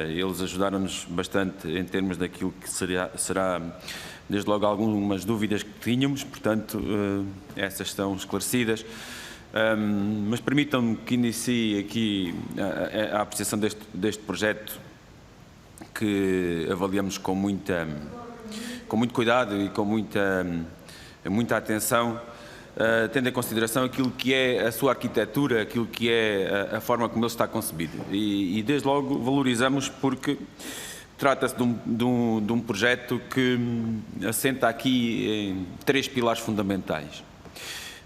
Eles ajudaram-nos bastante em termos daquilo que será desde logo algumas dúvidas que tínhamos, portanto, essas estão esclarecidas. Mas permitam-me que inicie aqui a apreciação deste projeto, que avaliamos com muito cuidado e com muita atenção, tendo em consideração aquilo que é a sua arquitetura, aquilo que é a forma como ele está concebido. E desde logo valorizamos porque trata-se de um projeto que assenta aqui em 3 pilares fundamentais.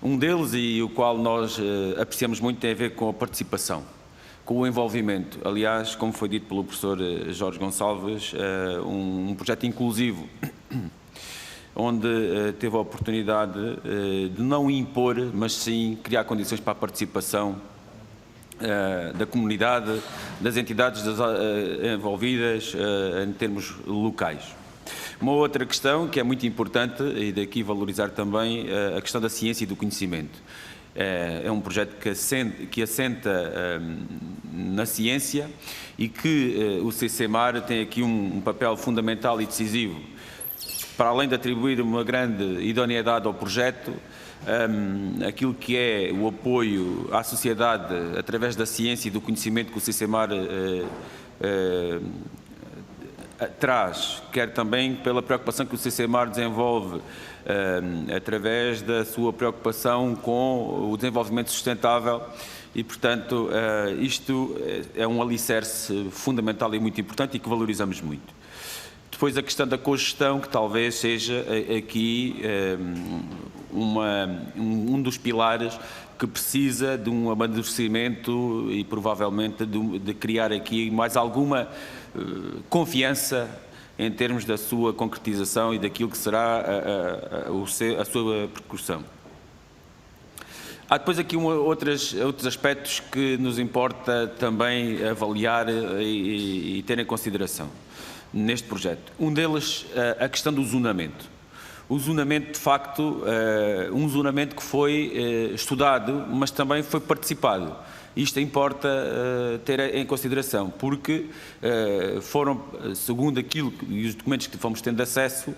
Um deles, e o qual nós apreciamos muito, tem a ver com a participação, com o envolvimento. Aliás, como foi dito pelo professor Jorge Gonçalves, um projeto inclusivo, onde teve a oportunidade de não impor, mas sim criar condições para a participação da comunidade, das entidades envolvidas em termos locais. Uma outra questão que é muito importante, e daqui valorizar também a questão da ciência e do conhecimento. É um projeto que assenta na ciência e que o CCMAR tem aqui um papel fundamental e decisivo, para além de atribuir uma grande idoneidade ao projeto, aquilo que é o apoio à sociedade através da ciência e do conhecimento que o CCMAR traz, quer também pela preocupação que o CCMAR desenvolve através da sua preocupação com o desenvolvimento sustentável e, portanto, isto é um alicerce fundamental e muito importante e que valorizamos muito. Depois a questão da cogestão, que talvez seja aqui um dos pilares que precisa de um amadurecimento e provavelmente de criar aqui mais alguma confiança em termos da sua concretização e daquilo que será a sua percussão. Há depois aqui outros aspectos que nos importa também avaliar e ter em consideração neste projeto. Um deles, a questão do zonamento. O zonamento, de facto, um zonamento que foi estudado, mas também foi participado. Isto importa ter em consideração, porque foram, segundo aquilo e os documentos que fomos tendo acesso,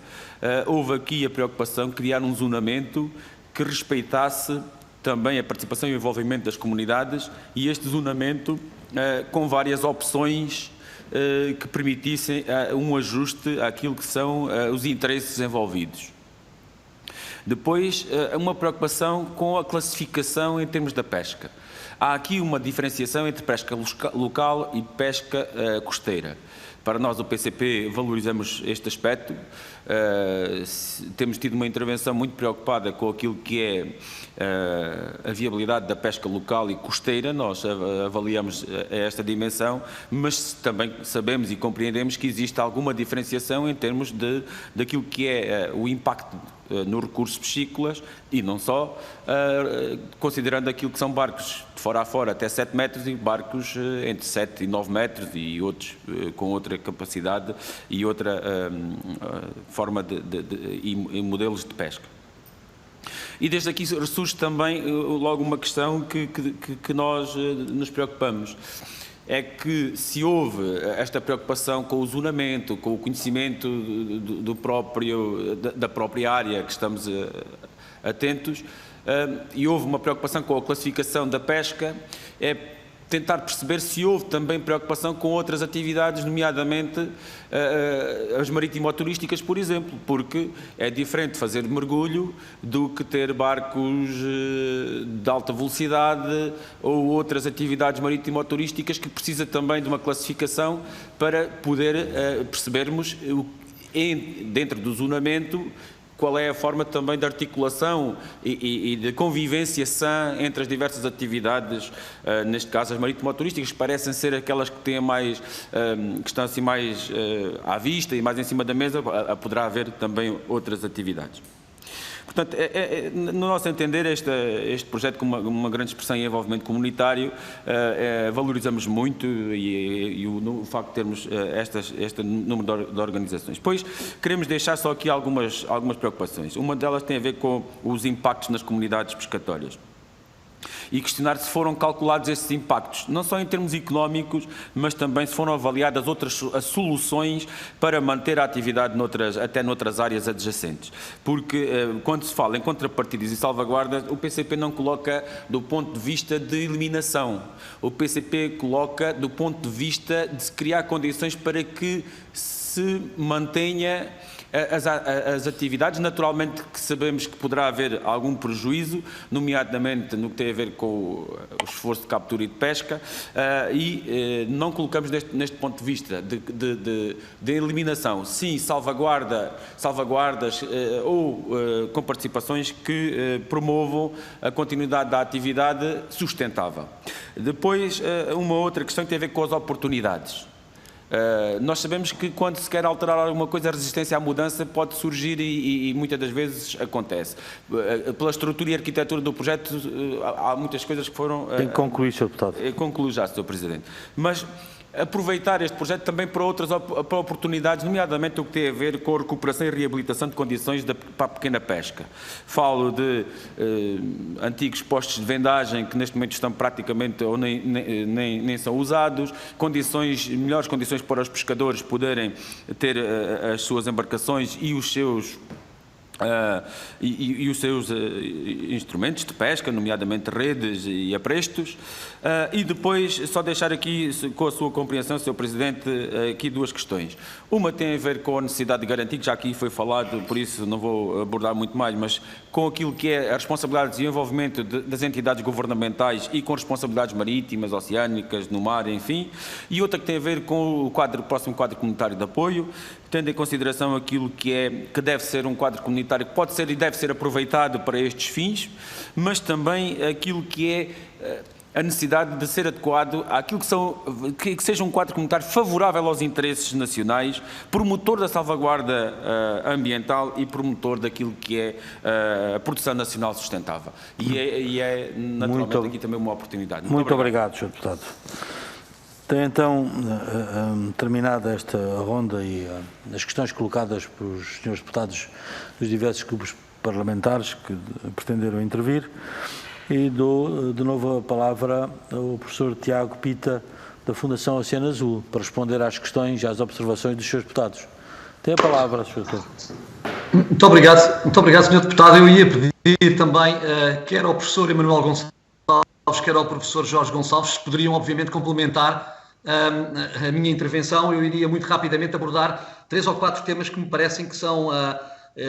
houve aqui a preocupação de criar um zonamento que respeitasse também a participação e o envolvimento das comunidades e este zonamento com várias opções que permitissem um ajuste àquilo que são os interesses envolvidos. Depois, uma preocupação com a classificação em termos da pesca. Há aqui uma diferenciação entre pesca local e pesca costeira. Para nós, o PCP, valorizamos este aspecto. Temos tido uma intervenção muito preocupada com aquilo que é a viabilidade da pesca local e costeira. Nós avaliamos esta dimensão, mas também sabemos e compreendemos que existe alguma diferenciação em termos daquilo que é o impacto nos recursos piscícolas e não só, considerando aquilo que são barcos de fora a fora até 7 metros e barcos entre 7 e 9 metros e outros com outra capacidade e outra forma e modelos de pesca. E desde aqui surge também logo uma questão que nós nos preocupamos. É que se houve esta preocupação com o zonamento, com o conhecimento da própria área que estamos atentos, e houve uma preocupação com a classificação da pesca, é tentar perceber se houve também preocupação com outras atividades, nomeadamente as marítimo-turísticas, por exemplo, porque é diferente fazer mergulho do que ter barcos de alta velocidade ou outras atividades marítimo-turísticas que precisa também de uma classificação para poder percebermos, dentro do zonamento, qual é a forma também de articulação e de convivência sã entre as diversas atividades, neste caso as marítimo-turísticas, que parecem ser aquelas que têm mais, que estão assim mais à vista e mais em cima da mesa, poderá haver também outras atividades. Portanto, no nosso entender, este projeto com uma grande expressão e envolvimento comunitário, valorizamos muito e o facto de termos este número de organizações. Depois, queremos deixar só aqui algumas preocupações. Uma delas tem a ver com os impactos nas comunidades pescatórias. E questionar se foram calculados esses impactos, não só em termos económicos, mas também se foram avaliadas outras soluções para manter a atividade até noutras áreas adjacentes. Porque quando se fala em contrapartidas e salvaguardas, o PCP não coloca do ponto de vista de eliminação. O PCP coloca do ponto de vista de se criar condições para que se mantenha as atividades. Naturalmente que sabemos que poderá haver algum prejuízo, nomeadamente no que tem a ver com o esforço de captura e de pesca, e não colocamos neste ponto de vista de eliminação, sim, salvaguardas ou com participações que promovam a continuidade da atividade sustentável. Depois, uma outra questão que tem a ver com as oportunidades. Nós sabemos que quando se quer alterar alguma coisa, a resistência à mudança pode surgir e muitas das vezes acontece. Pela estrutura e arquitetura do projeto, há muitas coisas que foram... Tem que concluir, Sr. Deputado. Concluo já, Sr. Presidente. Mas aproveitar este projeto também para outras oportunidades, nomeadamente o que tem a ver com a recuperação e reabilitação de condições para a pequena pesca. Falo de antigos postos de vendagem que neste momento estão praticamente ou nem são usados, melhores condições para os pescadores poderem ter as suas embarcações e os seus instrumentos de pesca, nomeadamente redes e aprestos. E depois, só deixar aqui, com a sua compreensão, Sr. Presidente, aqui duas questões. Uma tem a ver com a necessidade de garantir, que já aqui foi falado, por isso não vou abordar muito mais, mas com aquilo que é a responsabilidade e o envolvimento das entidades governamentais e com responsabilidades marítimas, oceânicas, no mar, enfim. E outra que tem a ver com o próximo quadro comunitário de apoio, tendo em consideração aquilo que deve ser um quadro comunitário que pode ser e deve ser aproveitado para estes fins, mas também aquilo que é a necessidade de ser adequado àquilo que seja um quadro comunitário favorável aos interesses nacionais, promotor da salvaguarda ambiental e promotor daquilo que é a produção nacional sustentável. E é naturalmente aqui também uma oportunidade. Muito obrigado, Sr. Deputado. Tem então terminada esta ronda e as questões colocadas pelos senhores deputados dos diversos grupos parlamentares que pretenderam intervir, e dou de novo a palavra ao professor Tiago Pita, da Fundação Oceano Azul, para responder às questões e às observações dos senhores deputados. Tem a palavra, Sr. Doutor. Muito obrigado, Sr. Deputado. Eu ia pedir também, quer ao professor Emanuel Gonçalves, quer ao professor Jorge Gonçalves, se poderiam, obviamente, complementar a minha intervenção. Eu iria muito rapidamente abordar 3 ou 4 temas que me parecem que são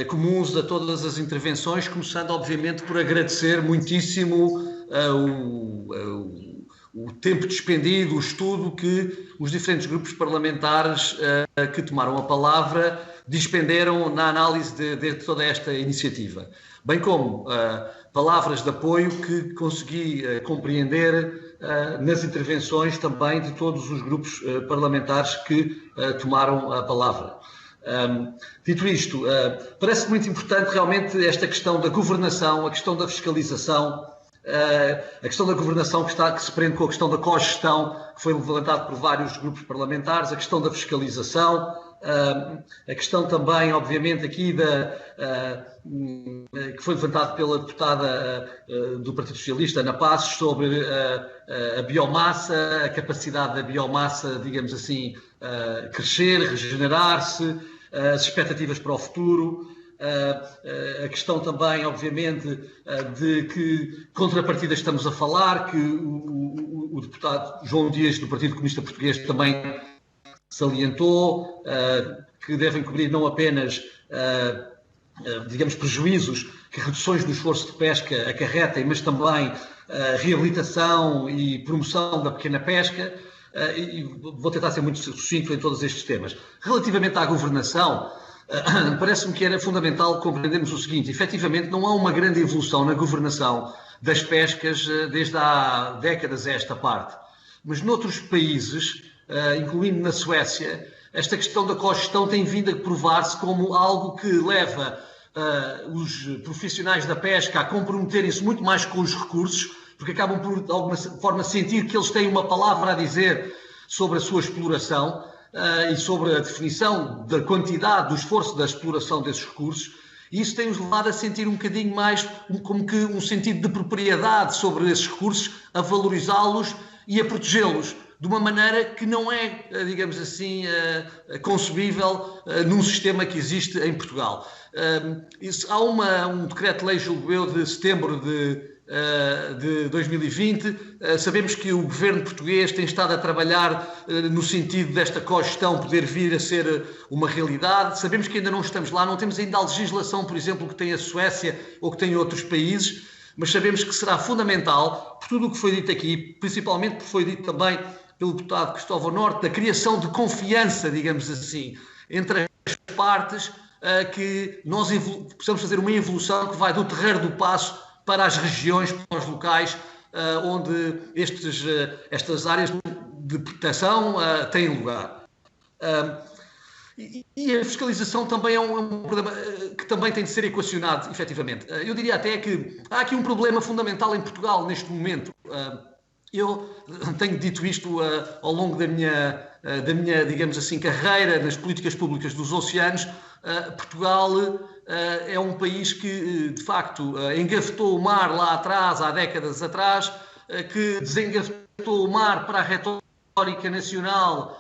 comuns a todas as intervenções, começando, obviamente, por agradecer muitíssimo o tempo despendido, o estudo que os diferentes grupos parlamentares que tomaram a palavra dispenderam na análise de toda esta iniciativa, bem como palavras de apoio que consegui compreender nas intervenções também de todos os grupos parlamentares que tomaram a palavra. Dito isto, parece muito importante realmente esta questão da governação, a questão da fiscalização, A questão da governação que se prende com a questão da cogestão, que foi levantado por vários grupos parlamentares, a questão da fiscalização, a questão também, obviamente, aqui que foi levantado pela deputada do Partido Socialista, Ana Passos, sobre a biomassa, a capacidade da biomassa, digamos assim, crescer, regenerar-se, as expectativas para o futuro. A questão também, obviamente, de que contrapartida estamos a falar, que o deputado João Dias, do Partido Comunista Português, também salientou, que devem cobrir não apenas, digamos, prejuízos que reduções do esforço de pesca acarretem, mas também reabilitação e promoção da pequena pesca, e vou tentar ser muito sucinto em todos estes temas. Relativamente à governação, parece-me que era fundamental compreendermos o seguinte: efetivamente não há uma grande evolução na governação das pescas desde há décadas a esta parte, mas noutros países, incluindo na Suécia, esta questão da cogestão tem vindo a provar-se como algo que leva os profissionais da pesca a comprometerem-se muito mais com os recursos, porque acabam por, de alguma forma, sentir que eles têm uma palavra a dizer sobre a sua exploração e sobre a definição da quantidade, do esforço da exploração desses recursos, e isso tem-nos levado a sentir um bocadinho mais como que um sentido de propriedade sobre esses recursos, a valorizá-los e a protegê-los de uma maneira que não é, digamos assim, concebível num sistema que existe em Portugal. Há um decreto-lei, julgo eu, de setembro de 2020. Sabemos que o governo português tem estado a trabalhar no sentido desta cogestão poder vir a ser uma realidade. Sabemos que ainda não estamos lá, não temos ainda a legislação, por exemplo, que tem a Suécia ou que tem outros países, mas sabemos que será fundamental, por tudo o que foi dito aqui, principalmente porque foi dito também pelo deputado Cristóvão Norte, da criação de confiança, digamos assim, entre as partes, que nós possamos fazer uma evolução que vai do Terreiro do Paço para as regiões, para os locais onde estas áreas de proteção têm lugar. E a fiscalização também é um problema que também tem de ser equacionado, efetivamente. Eu diria até que há aqui um problema fundamental em Portugal neste momento. Eu tenho dito isto ao longo da minha, digamos assim, carreira nas políticas públicas dos oceanos. Portugal é um país que, de facto, engavetou o mar lá atrás, há décadas atrás, que desengavetou o mar para a retórica nacional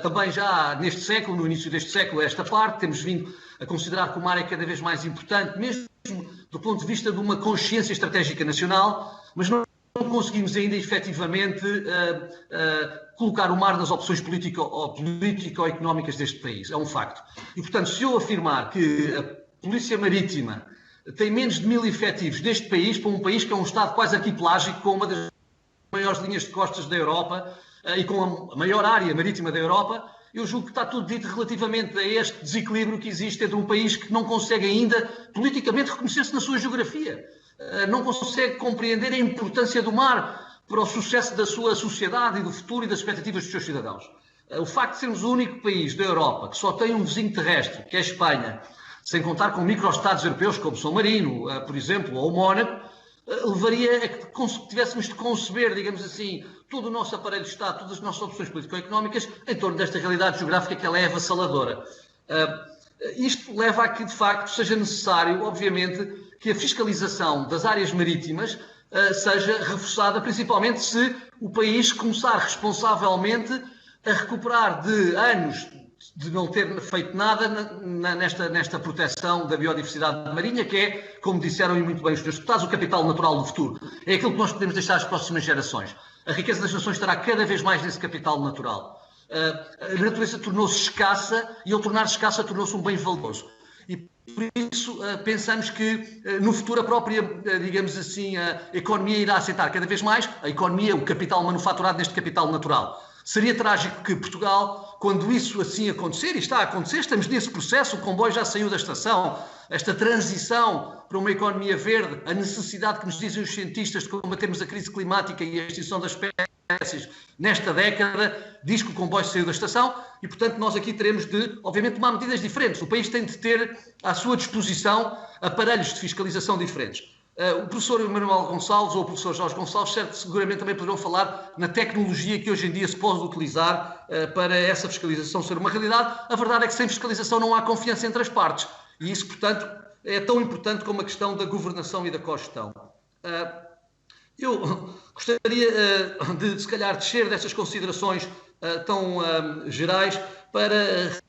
também já neste século, no início deste século, esta parte. Temos vindo a considerar que o mar é cada vez mais importante, mesmo do ponto de vista de uma consciência estratégica nacional, mas não conseguimos ainda efetivamente colocar o mar nas opções político-económicas deste país. É um facto. E, portanto, se eu afirmar que a Polícia Marítima tem menos de 1000 efetivos neste país, para um país que é um Estado quase arquipelágico, com uma das maiores linhas de costas da Europa e com a maior área marítima da Europa, eu julgo que está tudo dito relativamente a este desequilíbrio que existe entre um país que não consegue ainda politicamente reconhecer-se na sua geografia, não consegue compreender a importância do mar para o sucesso da sua sociedade e do futuro e das expectativas dos seus cidadãos. O facto de sermos o único país da Europa que só tem um vizinho terrestre, que é a Espanha, sem contar com microestados europeus como São Marino, por exemplo, ou o Mónaco, levaria a que tivéssemos de conceber, digamos assim, todo o nosso aparelho de Estado, todas as nossas opções político-económicas em torno desta realidade geográfica que ela é avassaladora. Isto leva a que, de facto, seja necessário, obviamente, que a fiscalização das áreas marítimas seja reforçada, principalmente se o país começar responsavelmente a recuperar de anos de não ter feito nada nesta proteção da biodiversidade marinha, que é, como disseram e muito bem os senhores deputados, o capital natural do futuro. É aquilo que nós podemos deixar às próximas gerações. A riqueza das nações estará cada vez mais nesse capital natural. A natureza tornou-se escassa e, ao tornar-se escassa, tornou-se um bem valioso. E, por isso, pensamos que, no futuro, a própria, digamos assim, a economia irá aceitar cada vez mais a economia, o capital manufaturado neste capital natural. Seria trágico que Portugal, quando isso assim acontecer, e está a acontecer, estamos nesse processo, o comboio já saiu da estação, esta transição para uma economia verde, a necessidade que nos dizem os cientistas de combatermos a crise climática e a extinção das espécies nesta década, diz que o comboio saiu da estação e, portanto, nós aqui teremos de, obviamente, tomar medidas diferentes. O país tem de ter à sua disposição aparelhos de fiscalização diferentes. O professor Manuel Gonçalves ou o professor Jorge Gonçalves seguramente também poderão falar na tecnologia que hoje em dia se pode utilizar para essa fiscalização ser uma realidade. A verdade é que sem fiscalização não há confiança entre as partes. E isso, portanto, é tão importante como a questão da governação e da cogestão. Eu gostaria de, se calhar, descer dessas considerações tão gerais para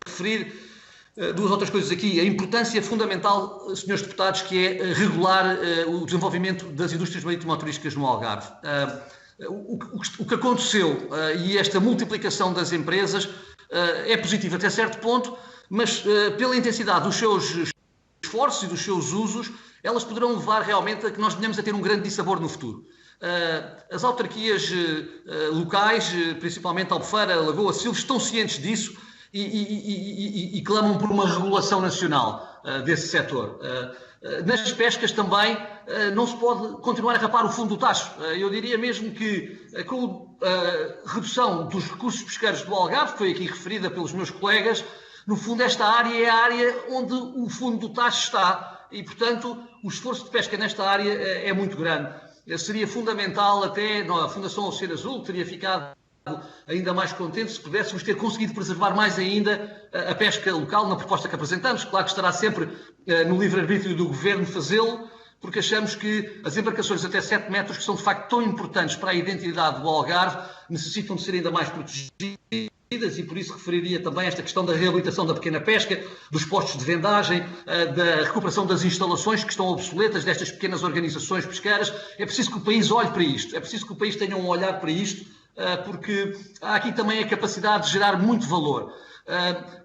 referir duas outras coisas aqui. A importância fundamental, senhores deputados, que é regular o desenvolvimento das indústrias marítimo-turísticas no Algarve. O que aconteceu e esta multiplicação das empresas é positivo até certo ponto, mas pela intensidade dos seus esforços e dos seus usos, elas poderão levar realmente a que nós venhamos a ter um grande dissabor no futuro. As autarquias locais, principalmente Albufeira, Lagoa, Silves, estão cientes disso e clamam por uma regulação nacional desse setor. Nas pescas também não se pode continuar a rapar o fundo do tacho. Eu diria mesmo que com a redução dos recursos pesqueiros do Algarve, que foi aqui referida pelos meus colegas, no fundo esta área é a área onde o fundo do tacho está e, portanto, o esforço de pesca nesta área é muito grande. Seria fundamental até a Fundação Oceano Azul, que teria ficado ainda mais contente se pudéssemos ter conseguido preservar mais ainda a pesca local na proposta que apresentamos. Claro que estará sempre no livre-arbítrio do Governo fazê-lo, porque achamos que as embarcações até 7 metros, que são de facto tão importantes para a identidade do Algarve, necessitam de ser ainda mais protegidas e por isso referiria também esta questão da reabilitação da pequena pesca, dos postos de vendagem, da recuperação das instalações que estão obsoletas destas pequenas organizações pesqueiras. É preciso que o país olhe para isto, é preciso que o país tenha um olhar para isto, porque há aqui também a capacidade de gerar muito valor.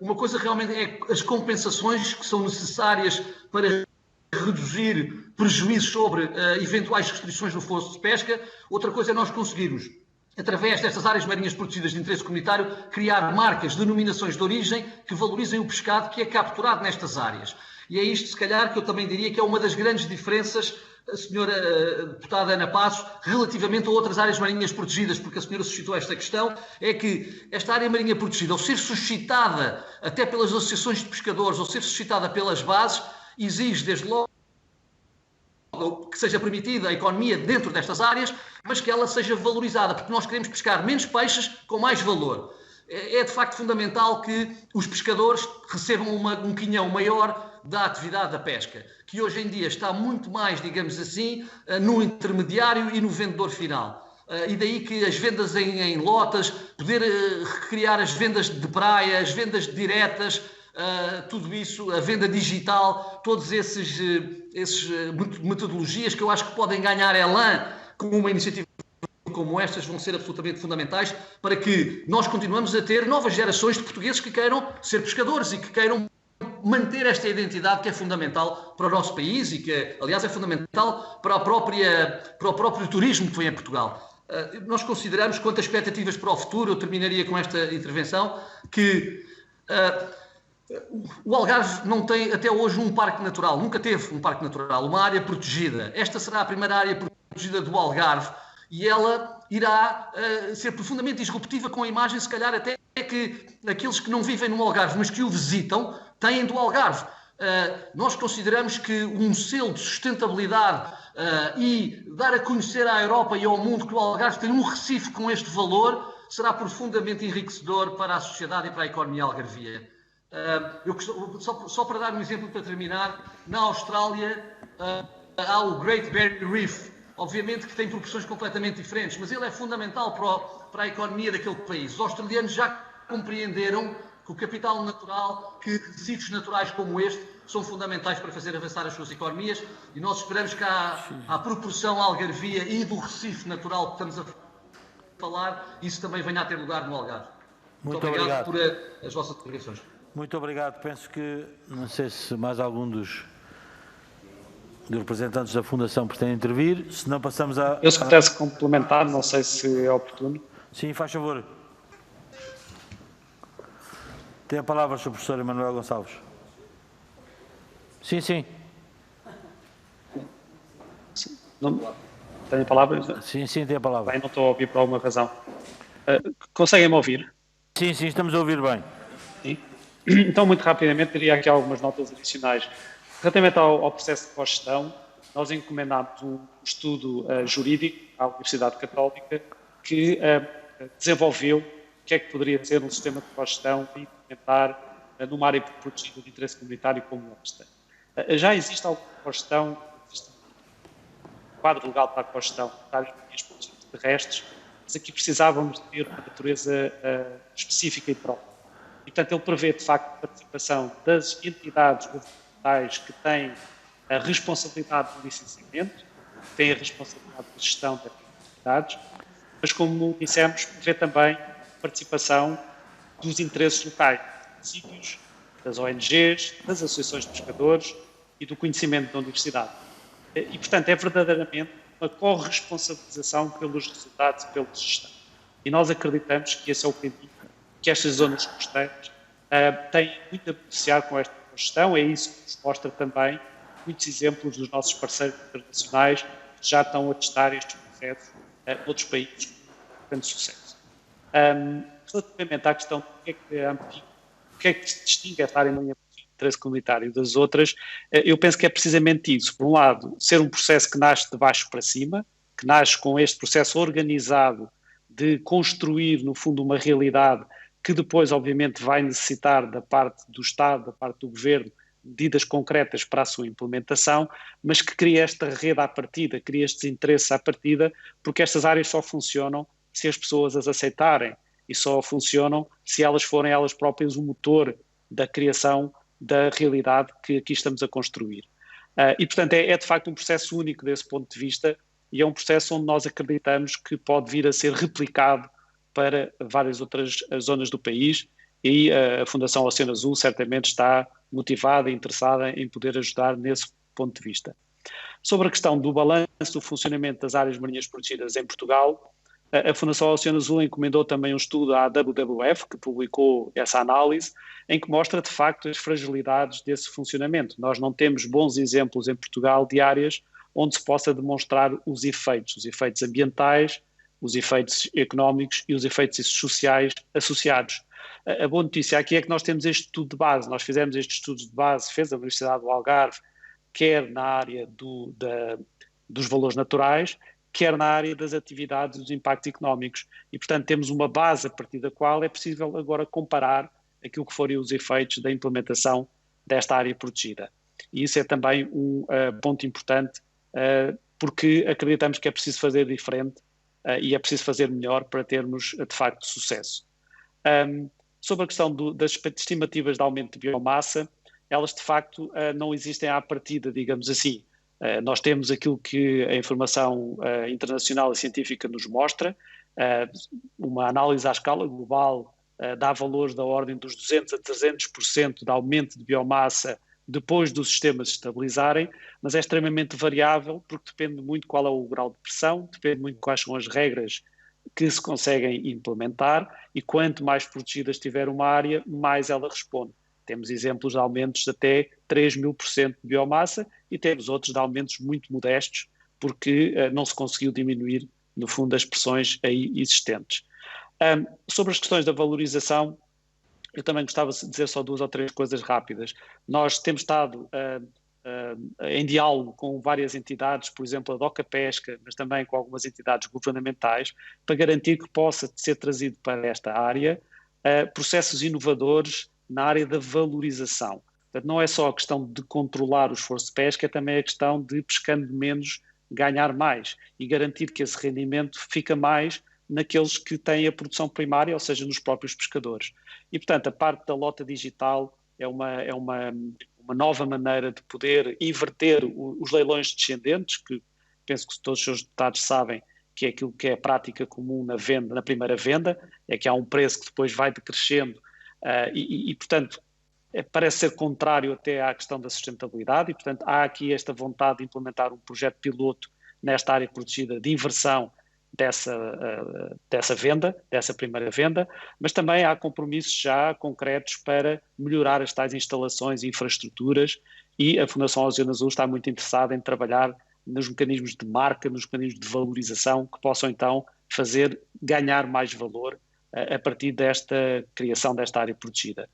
Uma coisa realmente é as compensações que são necessárias para reduzir prejuízos sobre eventuais restrições no fosso de pesca. Outra coisa é nós conseguirmos, através destas áreas marinhas protegidas de interesse comunitário, criar marcas, denominações de origem que valorizem o pescado que é capturado nestas áreas. E é isto, se calhar, que eu também diria que é uma das grandes diferenças, a senhora deputada Ana Passos, relativamente a outras áreas marinhas protegidas, porque a senhora suscitou esta questão, é que esta área marinha protegida, ao ser suscitada até pelas associações de pescadores, ou ser suscitada pelas bases, exige desde logo que seja permitida a economia dentro destas áreas, mas que ela seja valorizada, porque nós queremos pescar menos peixes com mais valor. É de facto fundamental que os pescadores recebam um quinhão maior da atividade da pesca, que hoje em dia está muito mais, digamos assim, no intermediário e no vendedor final. E daí que as vendas em lotas, poder recriar as vendas de praia, as vendas diretas, tudo isso, a venda digital, todas essas metodologias que eu acho que podem ganhar elan com uma iniciativa como estas, vão ser absolutamente fundamentais para que nós continuemos a ter novas gerações de portugueses que queiram ser pescadores e que queiram manter esta identidade que é fundamental para o nosso país e que, aliás, é fundamental para o próprio turismo que vem a Portugal. Nós consideramos, quanto a expectativas para o futuro, eu terminaria com esta intervenção, que o Algarve não tem até hoje um parque natural, nunca teve um parque natural, uma área protegida. Esta será a primeira área protegida do Algarve e ela irá ser profundamente disruptiva com a imagem, se calhar até que aqueles que não vivem no Algarve, mas que o visitam, têm do Algarve. Nós consideramos que um selo de sustentabilidade e dar a conhecer à Europa e ao mundo que o Algarve tem um recife com este valor será profundamente enriquecedor para a sociedade e para a economia algarvia. Só para dar um exemplo para terminar, na Austrália há o Great Barrier Reef, obviamente que tem proporções completamente diferentes, mas ele é fundamental para a economia daquele país. Os australianos já compreenderam que o capital natural, que recifes naturais como este, são fundamentais para fazer avançar as suas economias e nós esperamos que a proporção algarvia e do recife natural que estamos a falar, isso também venha a ter lugar no Algarve. Muito obrigado por as vossas declarações. Muito obrigado. Penso que, não sei se mais algum dos representantes da Fundação pretende intervir, se não passamos a... Eu, se pudesse complementar, não sei se é oportuno. Sim, faz favor. Tem a palavra o Sr. Professor Emanuel Gonçalves. Sim. Não, tem a palavra? Sim, tem a palavra. Bem, não estou a ouvir por alguma razão. Conseguem-me ouvir? Sim, estamos a ouvir bem. Sim. Então, muito rapidamente, teria aqui algumas notas adicionais. Relativamente ao processo de cogestão, nós encomendámos um estudo jurídico à Universidade Católica que desenvolveu o que é que poderia ser um sistema de cogestão e implementar numa área protegida de interesse comunitário como esta. Já existe alguma cogestão, existe um quadro legal para a cogestão de áreas marinhas protegidas terrestres, mas aqui precisávamos de ter uma natureza específica e própria. E, portanto, ele prevê, de facto, a participação das entidades governamentais que têm a responsabilidade do licenciamento, que têm a responsabilidade de gestão das atividades, mas, como dissemos, prevê também a participação dos interesses locais, dos municípios, das ONGs, das associações de pescadores e do conhecimento da universidade. E, portanto, é verdadeiramente uma corresponsabilização pelos resultados e pela gestão. E nós acreditamos que esse é o caminho, que estas zonas costeiras têm muito a beneficiar com esta gestão. É isso que nos mostra também muitos exemplos dos nossos parceiros internacionais que já estão a testar estes processos noutros países com grande sucesso. Relativamente à questão do que é que se distingue esta área marinha de interesse comunitário das outras, eu penso que é precisamente isso. Por um lado, ser um processo que nasce de baixo para cima, que nasce com este processo organizado de construir, no fundo, uma realidade que depois, obviamente, vai necessitar da parte do Estado, da parte do Governo, medidas concretas para a sua implementação, mas que cria esta rede à partida, cria estes interesses à partida, porque estas áreas só funcionam se as pessoas as aceitarem e só funcionam se elas forem elas próprias o motor da criação da realidade que aqui estamos a construir. E, portanto, é de facto um processo único desse ponto de vista e é um processo onde nós acreditamos que pode vir a ser replicado para várias outras zonas do país e a Fundação Oceano Azul certamente está motivada e interessada em poder ajudar nesse ponto de vista. Sobre a questão do balanço do funcionamento das áreas marinhas protegidas em Portugal, a Fundação Oceano Azul encomendou também um estudo à WWF, que publicou essa análise, em que mostra de facto as fragilidades desse funcionamento. Nós não temos bons exemplos em Portugal de áreas onde se possa demonstrar os efeitos ambientais, os efeitos económicos e os efeitos sociais associados. A boa notícia aqui é que nós temos este estudo de base, nós fizemos estes estudos de base, fez a Universidade do Algarve, quer na área dos valores naturais, quer na área das atividades e dos impactos económicos. E, portanto, temos uma base a partir da qual é possível agora comparar aquilo que forem os efeitos da implementação desta área protegida. E isso é também um ponto importante, porque acreditamos que é preciso fazer diferente e é preciso fazer melhor para termos, de facto, sucesso. Sobre a questão das estimativas de aumento de biomassa, elas, de facto, não existem à partida, digamos assim. Nós temos aquilo que a informação internacional e científica nos mostra, uma análise à escala global dá valores da ordem dos 200% a 300% de aumento de biomassa depois dos sistemas se estabilizarem, mas é extremamente variável porque depende muito qual é o grau de pressão, depende muito quais são as regras que se conseguem implementar e quanto mais protegida estiver uma área, mais ela responde. Temos exemplos de aumentos de até 3.000% de biomassa e temos outros de aumentos muito modestos porque não se conseguiu diminuir, no fundo, as pressões aí existentes. Sobre as questões da valorização, eu também gostava de dizer só 2 ou 3 coisas rápidas. Nós temos estado em diálogo com várias entidades, por exemplo a DOCA Pesca, mas também com algumas entidades governamentais, para garantir que possa ser trazido para esta área processos inovadores na área da valorização. Portanto, não é só a questão de controlar o esforço de pesca, é também a questão de, pescando menos, ganhar mais e garantir que esse rendimento fica mais naqueles que têm a produção primária, ou seja, nos próprios pescadores. E, portanto, a parte da lota digital é uma nova maneira de poder inverter os leilões descendentes, que penso que todos os seus deputados sabem que é aquilo que é a prática comum na primeira venda, é que há um preço que depois vai decrescendo e portanto, parece ser contrário até à questão da sustentabilidade e, portanto, há aqui esta vontade de implementar um projeto piloto nesta área protegida de inversão dessa venda, dessa primeira venda, mas também há compromissos já concretos para melhorar as tais instalações e infraestruturas e a Fundação Oceano Azul está muito interessada em trabalhar nos mecanismos de marca, nos mecanismos de valorização que possam então fazer ganhar mais valor a partir desta criação desta área protegida.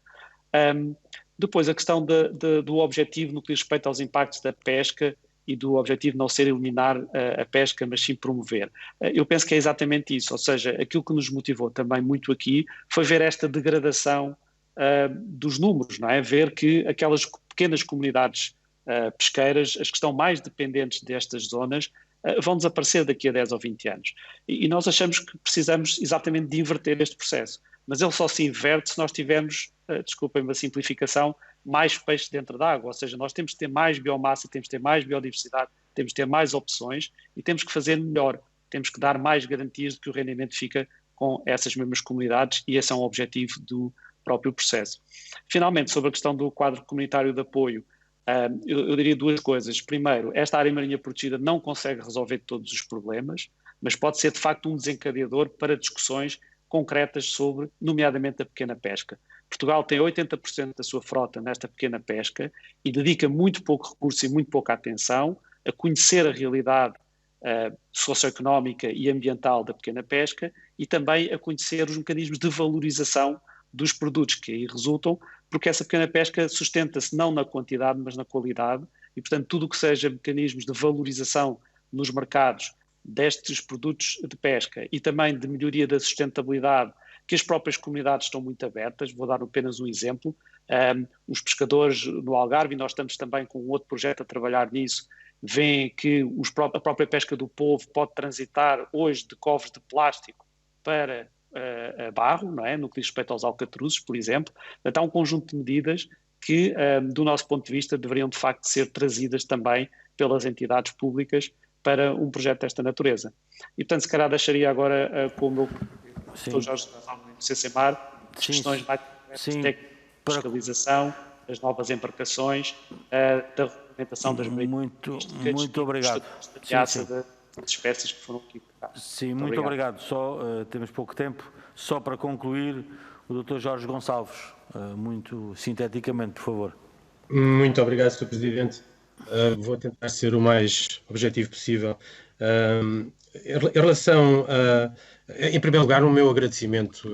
Depois a questão do objetivo no que diz respeito aos impactos da pesca e do objetivo não ser eliminar a pesca, mas sim promover. Eu penso que é exatamente isso, ou seja, aquilo que nos motivou também muito aqui foi ver esta degradação dos números, não é? Ver que aquelas pequenas comunidades pesqueiras, as que estão mais dependentes destas zonas, vão desaparecer daqui a 10 ou 20 anos. E nós achamos que precisamos exatamente de inverter este processo, mas ele só se inverte se nós tivermos, desculpem-me a simplificação, mais peixe dentro da água, ou seja, nós temos que ter mais biomassa, temos que ter mais biodiversidade, temos que ter mais opções e temos que fazer melhor, temos que dar mais garantias de que o rendimento fica com essas mesmas comunidades e esse é um objetivo do próprio processo. Finalmente, sobre a questão do quadro comunitário de apoio, eu diria duas coisas. Primeiro, esta área marinha protegida não consegue resolver todos os problemas, mas pode ser de facto um desencadeador para discussões concretas sobre, nomeadamente, a pequena pesca. Portugal tem 80% da sua frota nesta pequena pesca e dedica muito pouco recurso e muito pouca atenção a conhecer a realidade socioeconómica e ambiental da pequena pesca e também a conhecer os mecanismos de valorização dos produtos que aí resultam, porque essa pequena pesca sustenta-se não na quantidade, mas na qualidade e, portanto, tudo o que seja mecanismos de valorização nos mercados destes produtos de pesca e também de melhoria da sustentabilidade, que as próprias comunidades estão muito abertas. Vou dar apenas um exemplo. Os pescadores no Algarve, e nós estamos também com um outro projeto a trabalhar nisso, veem que a própria pesca do polvo pode transitar hoje de covos de plástico para barro, não é? No que diz respeito aos alcatruzes, por exemplo. Então, há um conjunto de medidas que, do nosso ponto de vista, deveriam de facto ser trazidas também pelas entidades públicas para um projeto desta natureza. E, portanto, se calhar deixaria agora com o meu professor Jorge Gonçalves do CCMAR, as questões mais técnicas, fiscalização, as novas embarcações, da regulamentação das muito obrigado. Da ameaça de espécies que foram aqui. Sim, muito obrigado. Só temos pouco tempo. Só para concluir, o Dr. Jorge Gonçalves, muito sinteticamente, por favor. Muito obrigado, Sr. Presidente. Vou tentar ser o mais objetivo possível. Em relação em primeiro lugar, o meu agradecimento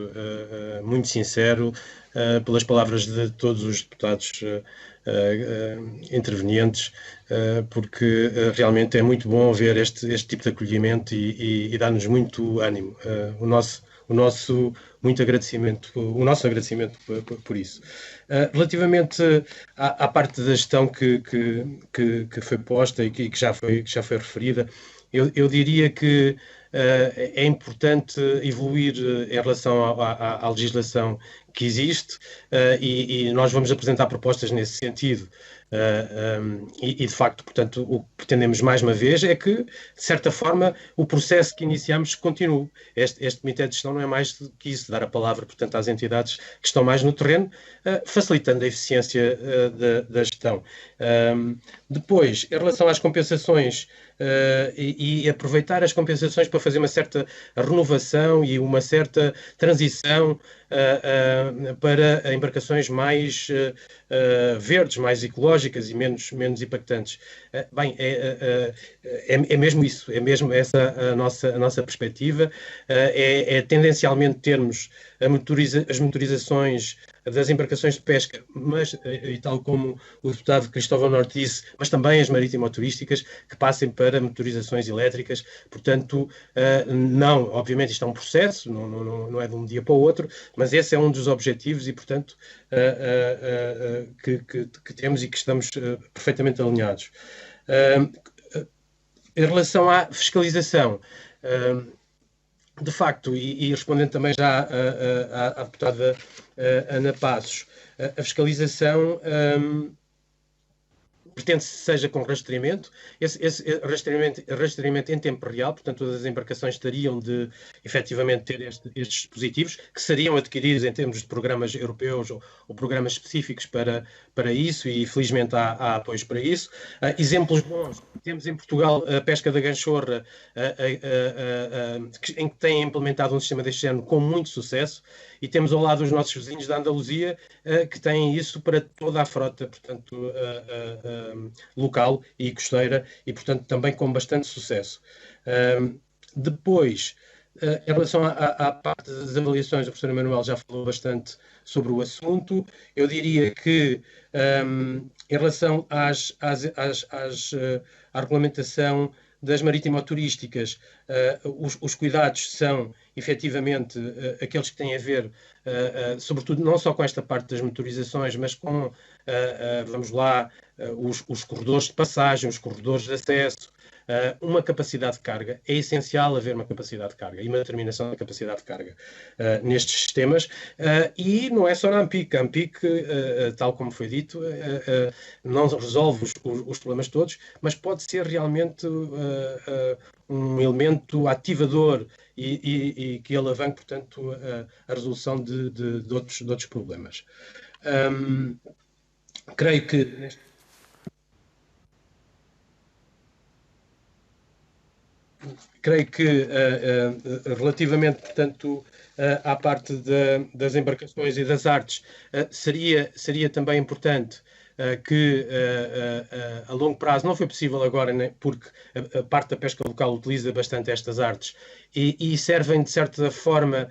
muito sincero pelas palavras de todos os deputados intervenientes, porque realmente é muito bom ver este tipo de acolhimento e dá-nos muito ânimo. O nosso agradecimento por isso. Relativamente à parte da gestão que foi posta e que já foi referida, eu diria que é importante evoluir em relação à legislação que existe e nós vamos apresentar propostas nesse sentido. E de facto, portanto, o que pretendemos mais uma vez é que, de certa forma, o processo que iniciamos continue. Este Comitê de Gestão não é mais do que isso, dar a palavra, portanto, às entidades que estão mais no terreno, facilitando a eficiência da gestão. Depois, em relação às compensações, e aproveitar as compensações para fazer uma certa renovação e uma certa transição para embarcações mais verdes, mais ecológicas e menos impactantes. Bem, é mesmo isso, é mesmo essa a nossa perspectiva, é tendencialmente termos as motorizações das embarcações de pesca, mas, e tal como o deputado Cristóvão Norte disse, mas também as marítimo-turísticas, que passem para motorizações elétricas. Portanto, não, obviamente isto é um processo, não é de um dia para o outro, mas esse é um dos objetivos e, portanto, que temos e que estamos perfeitamente alinhados. Em relação à fiscalização, de facto, e respondendo também já à deputada Ana Passos, a fiscalização pretende-se seja com rastreamento, esse rastreamento em tempo real, portanto todas as embarcações estariam de efetivamente ter estes dispositivos, que seriam adquiridos em termos de programas europeus ou programas específicos para isso, e felizmente há apoios para isso. Exemplos bons, temos em Portugal a pesca da ganchorra, em que têm implementado um sistema deste género com muito sucesso, e temos ao lado os nossos vizinhos da Andaluzia, que têm isso para toda a frota, portanto, local e costeira, e portanto também com bastante sucesso. Depois, em relação à parte das avaliações, o professor Emanuel já falou bastante sobre o assunto. Eu diria que Em relação à regulamentação das marítimo-turísticas, os cuidados são, efetivamente, aqueles que têm a ver, sobretudo, não só com esta parte das motorizações, mas com, vamos lá, os corredores de passagem, os corredores de acesso, uma capacidade de carga. É essencial haver uma capacidade de carga e uma determinação da capacidade de carga nestes sistemas, e não é só na ANPIC. A ANPIC, tal como foi dito, não resolve os problemas todos, mas pode ser realmente um elemento ativador e que alavanque, portanto, a resolução de outros problemas. Creio que relativamente, portanto, à parte das embarcações e das artes, seria também importante que a longo prazo, não foi possível agora, né, porque a parte da pesca local utiliza bastante estas artes e servem de certa forma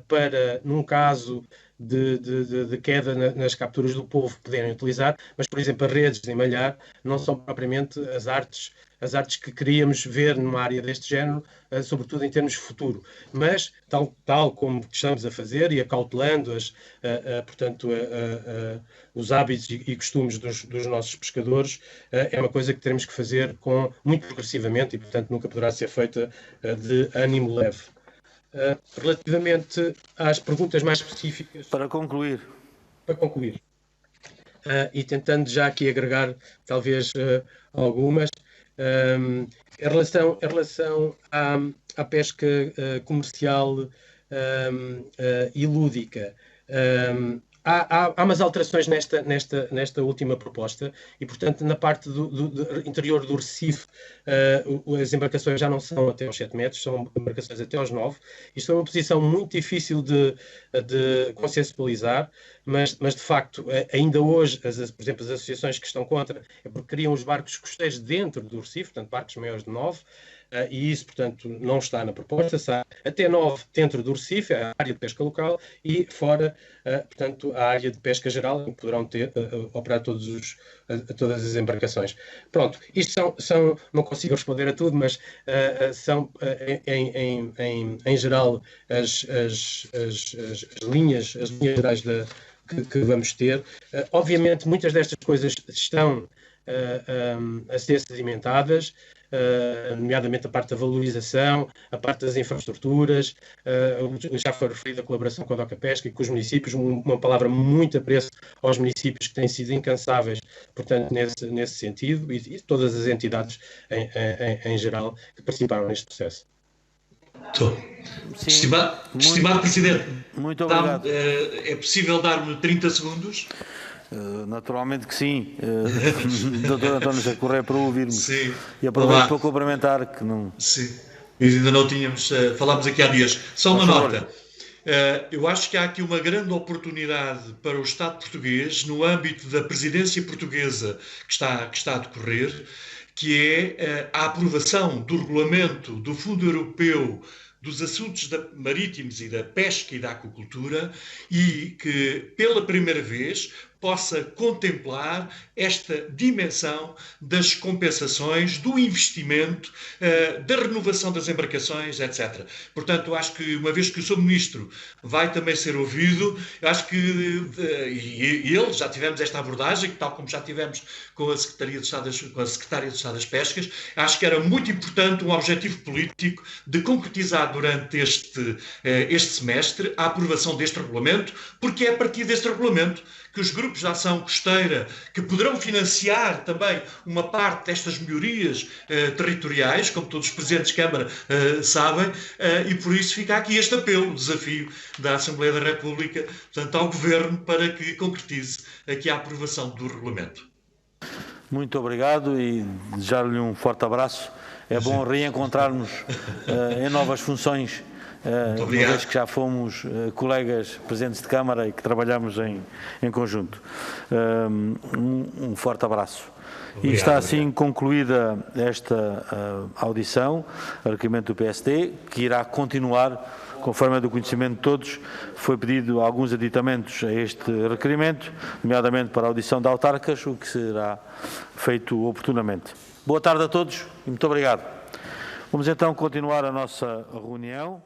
para, num caso de queda nas capturas do polvo, poderem utilizar, mas, por exemplo, as redes de malhar não são propriamente as artes que queríamos ver numa área deste género, sobretudo em termos de futuro. Mas, tal como estamos a fazer e acautelando portanto, os hábitos e costumes dos nossos pescadores, é uma coisa que teremos que fazer muito progressivamente e, portanto, nunca poderá ser feita de ânimo leve. Relativamente às perguntas mais específicas... Para concluir. E tentando já aqui agregar, talvez, algumas... Em relação à pesca comercial e lúdica, há umas alterações nesta última proposta e, portanto, na parte do interior do Recife, as embarcações já não são até aos 7 metros, são embarcações até aos 9. Isto é uma posição muito difícil de consensualizar, mas de facto, ainda hoje, por exemplo, as associações que estão contra é porque criam os barcos costeiros dentro do Recife, portanto, barcos maiores de 9, e isso, portanto, não está na proposta. Está até 9 dentro do Recife, a área de pesca local, e fora, portanto, a área de pesca geral, em que poderão operar todas as embarcações. Pronto, isto não consigo responder a tudo, mas são, em geral, as linhas gerais que vamos ter. Obviamente, muitas destas coisas estão a ser sedimentadas, nomeadamente a parte da valorização, a parte das infraestruturas, já foi referida a colaboração com a DOCA Pesca e com os municípios, uma palavra muito apreço aos municípios que têm sido incansáveis, portanto, nesse sentido, e todas as entidades em geral que participaram neste processo. Estimado Presidente, muito obrigado. É possível dar-me 30 segundos? Naturalmente que sim. Dr. António José Correia, para ouvir-me. Sim. E aproveito para complementar que não... Sim. Ainda não tínhamos... falámos aqui há dias. Só uma nota. Eu acho que há aqui uma grande oportunidade para o Estado português, no âmbito da presidência portuguesa que está a decorrer, que é a aprovação do regulamento do Fundo Europeu dos Assuntos Marítimos e da Pesca e da Aquacultura, e que, pela primeira vez, possa contemplar esta dimensão das compensações, do investimento, da renovação das embarcações, etc. Portanto, eu acho que, uma vez que o Sr. Ministro vai também ser ouvido, eu acho que, e ele, já tivemos esta abordagem, tal como já tivemos com a Secretaria de Estado das Pescas, acho que era muito importante um objetivo político de concretizar durante este semestre a aprovação deste regulamento, porque é a partir deste regulamento que os grupos de ação costeira, que poderão financiar também uma parte destas melhorias territoriais, como todos os presidentes de Câmara sabem, e por isso fica aqui este apelo, o desafio da Assembleia da República, portanto, ao Governo, para que concretize aqui a aprovação do regulamento. Muito obrigado e desejar-lhe um forte abraço. É bom reencontrarmos em novas funções uma vez que já fomos colegas presidentes de Câmara e que trabalhamos em conjunto. Um forte abraço. Obrigado, e está assim concluída esta audição, requerimento do PSD, que irá continuar. Conforme é do conhecimento de todos, foi pedido alguns aditamentos a este requerimento, nomeadamente para a audição de autarcas, o que será feito oportunamente. Boa tarde a todos e muito obrigado. Vamos então continuar a nossa reunião.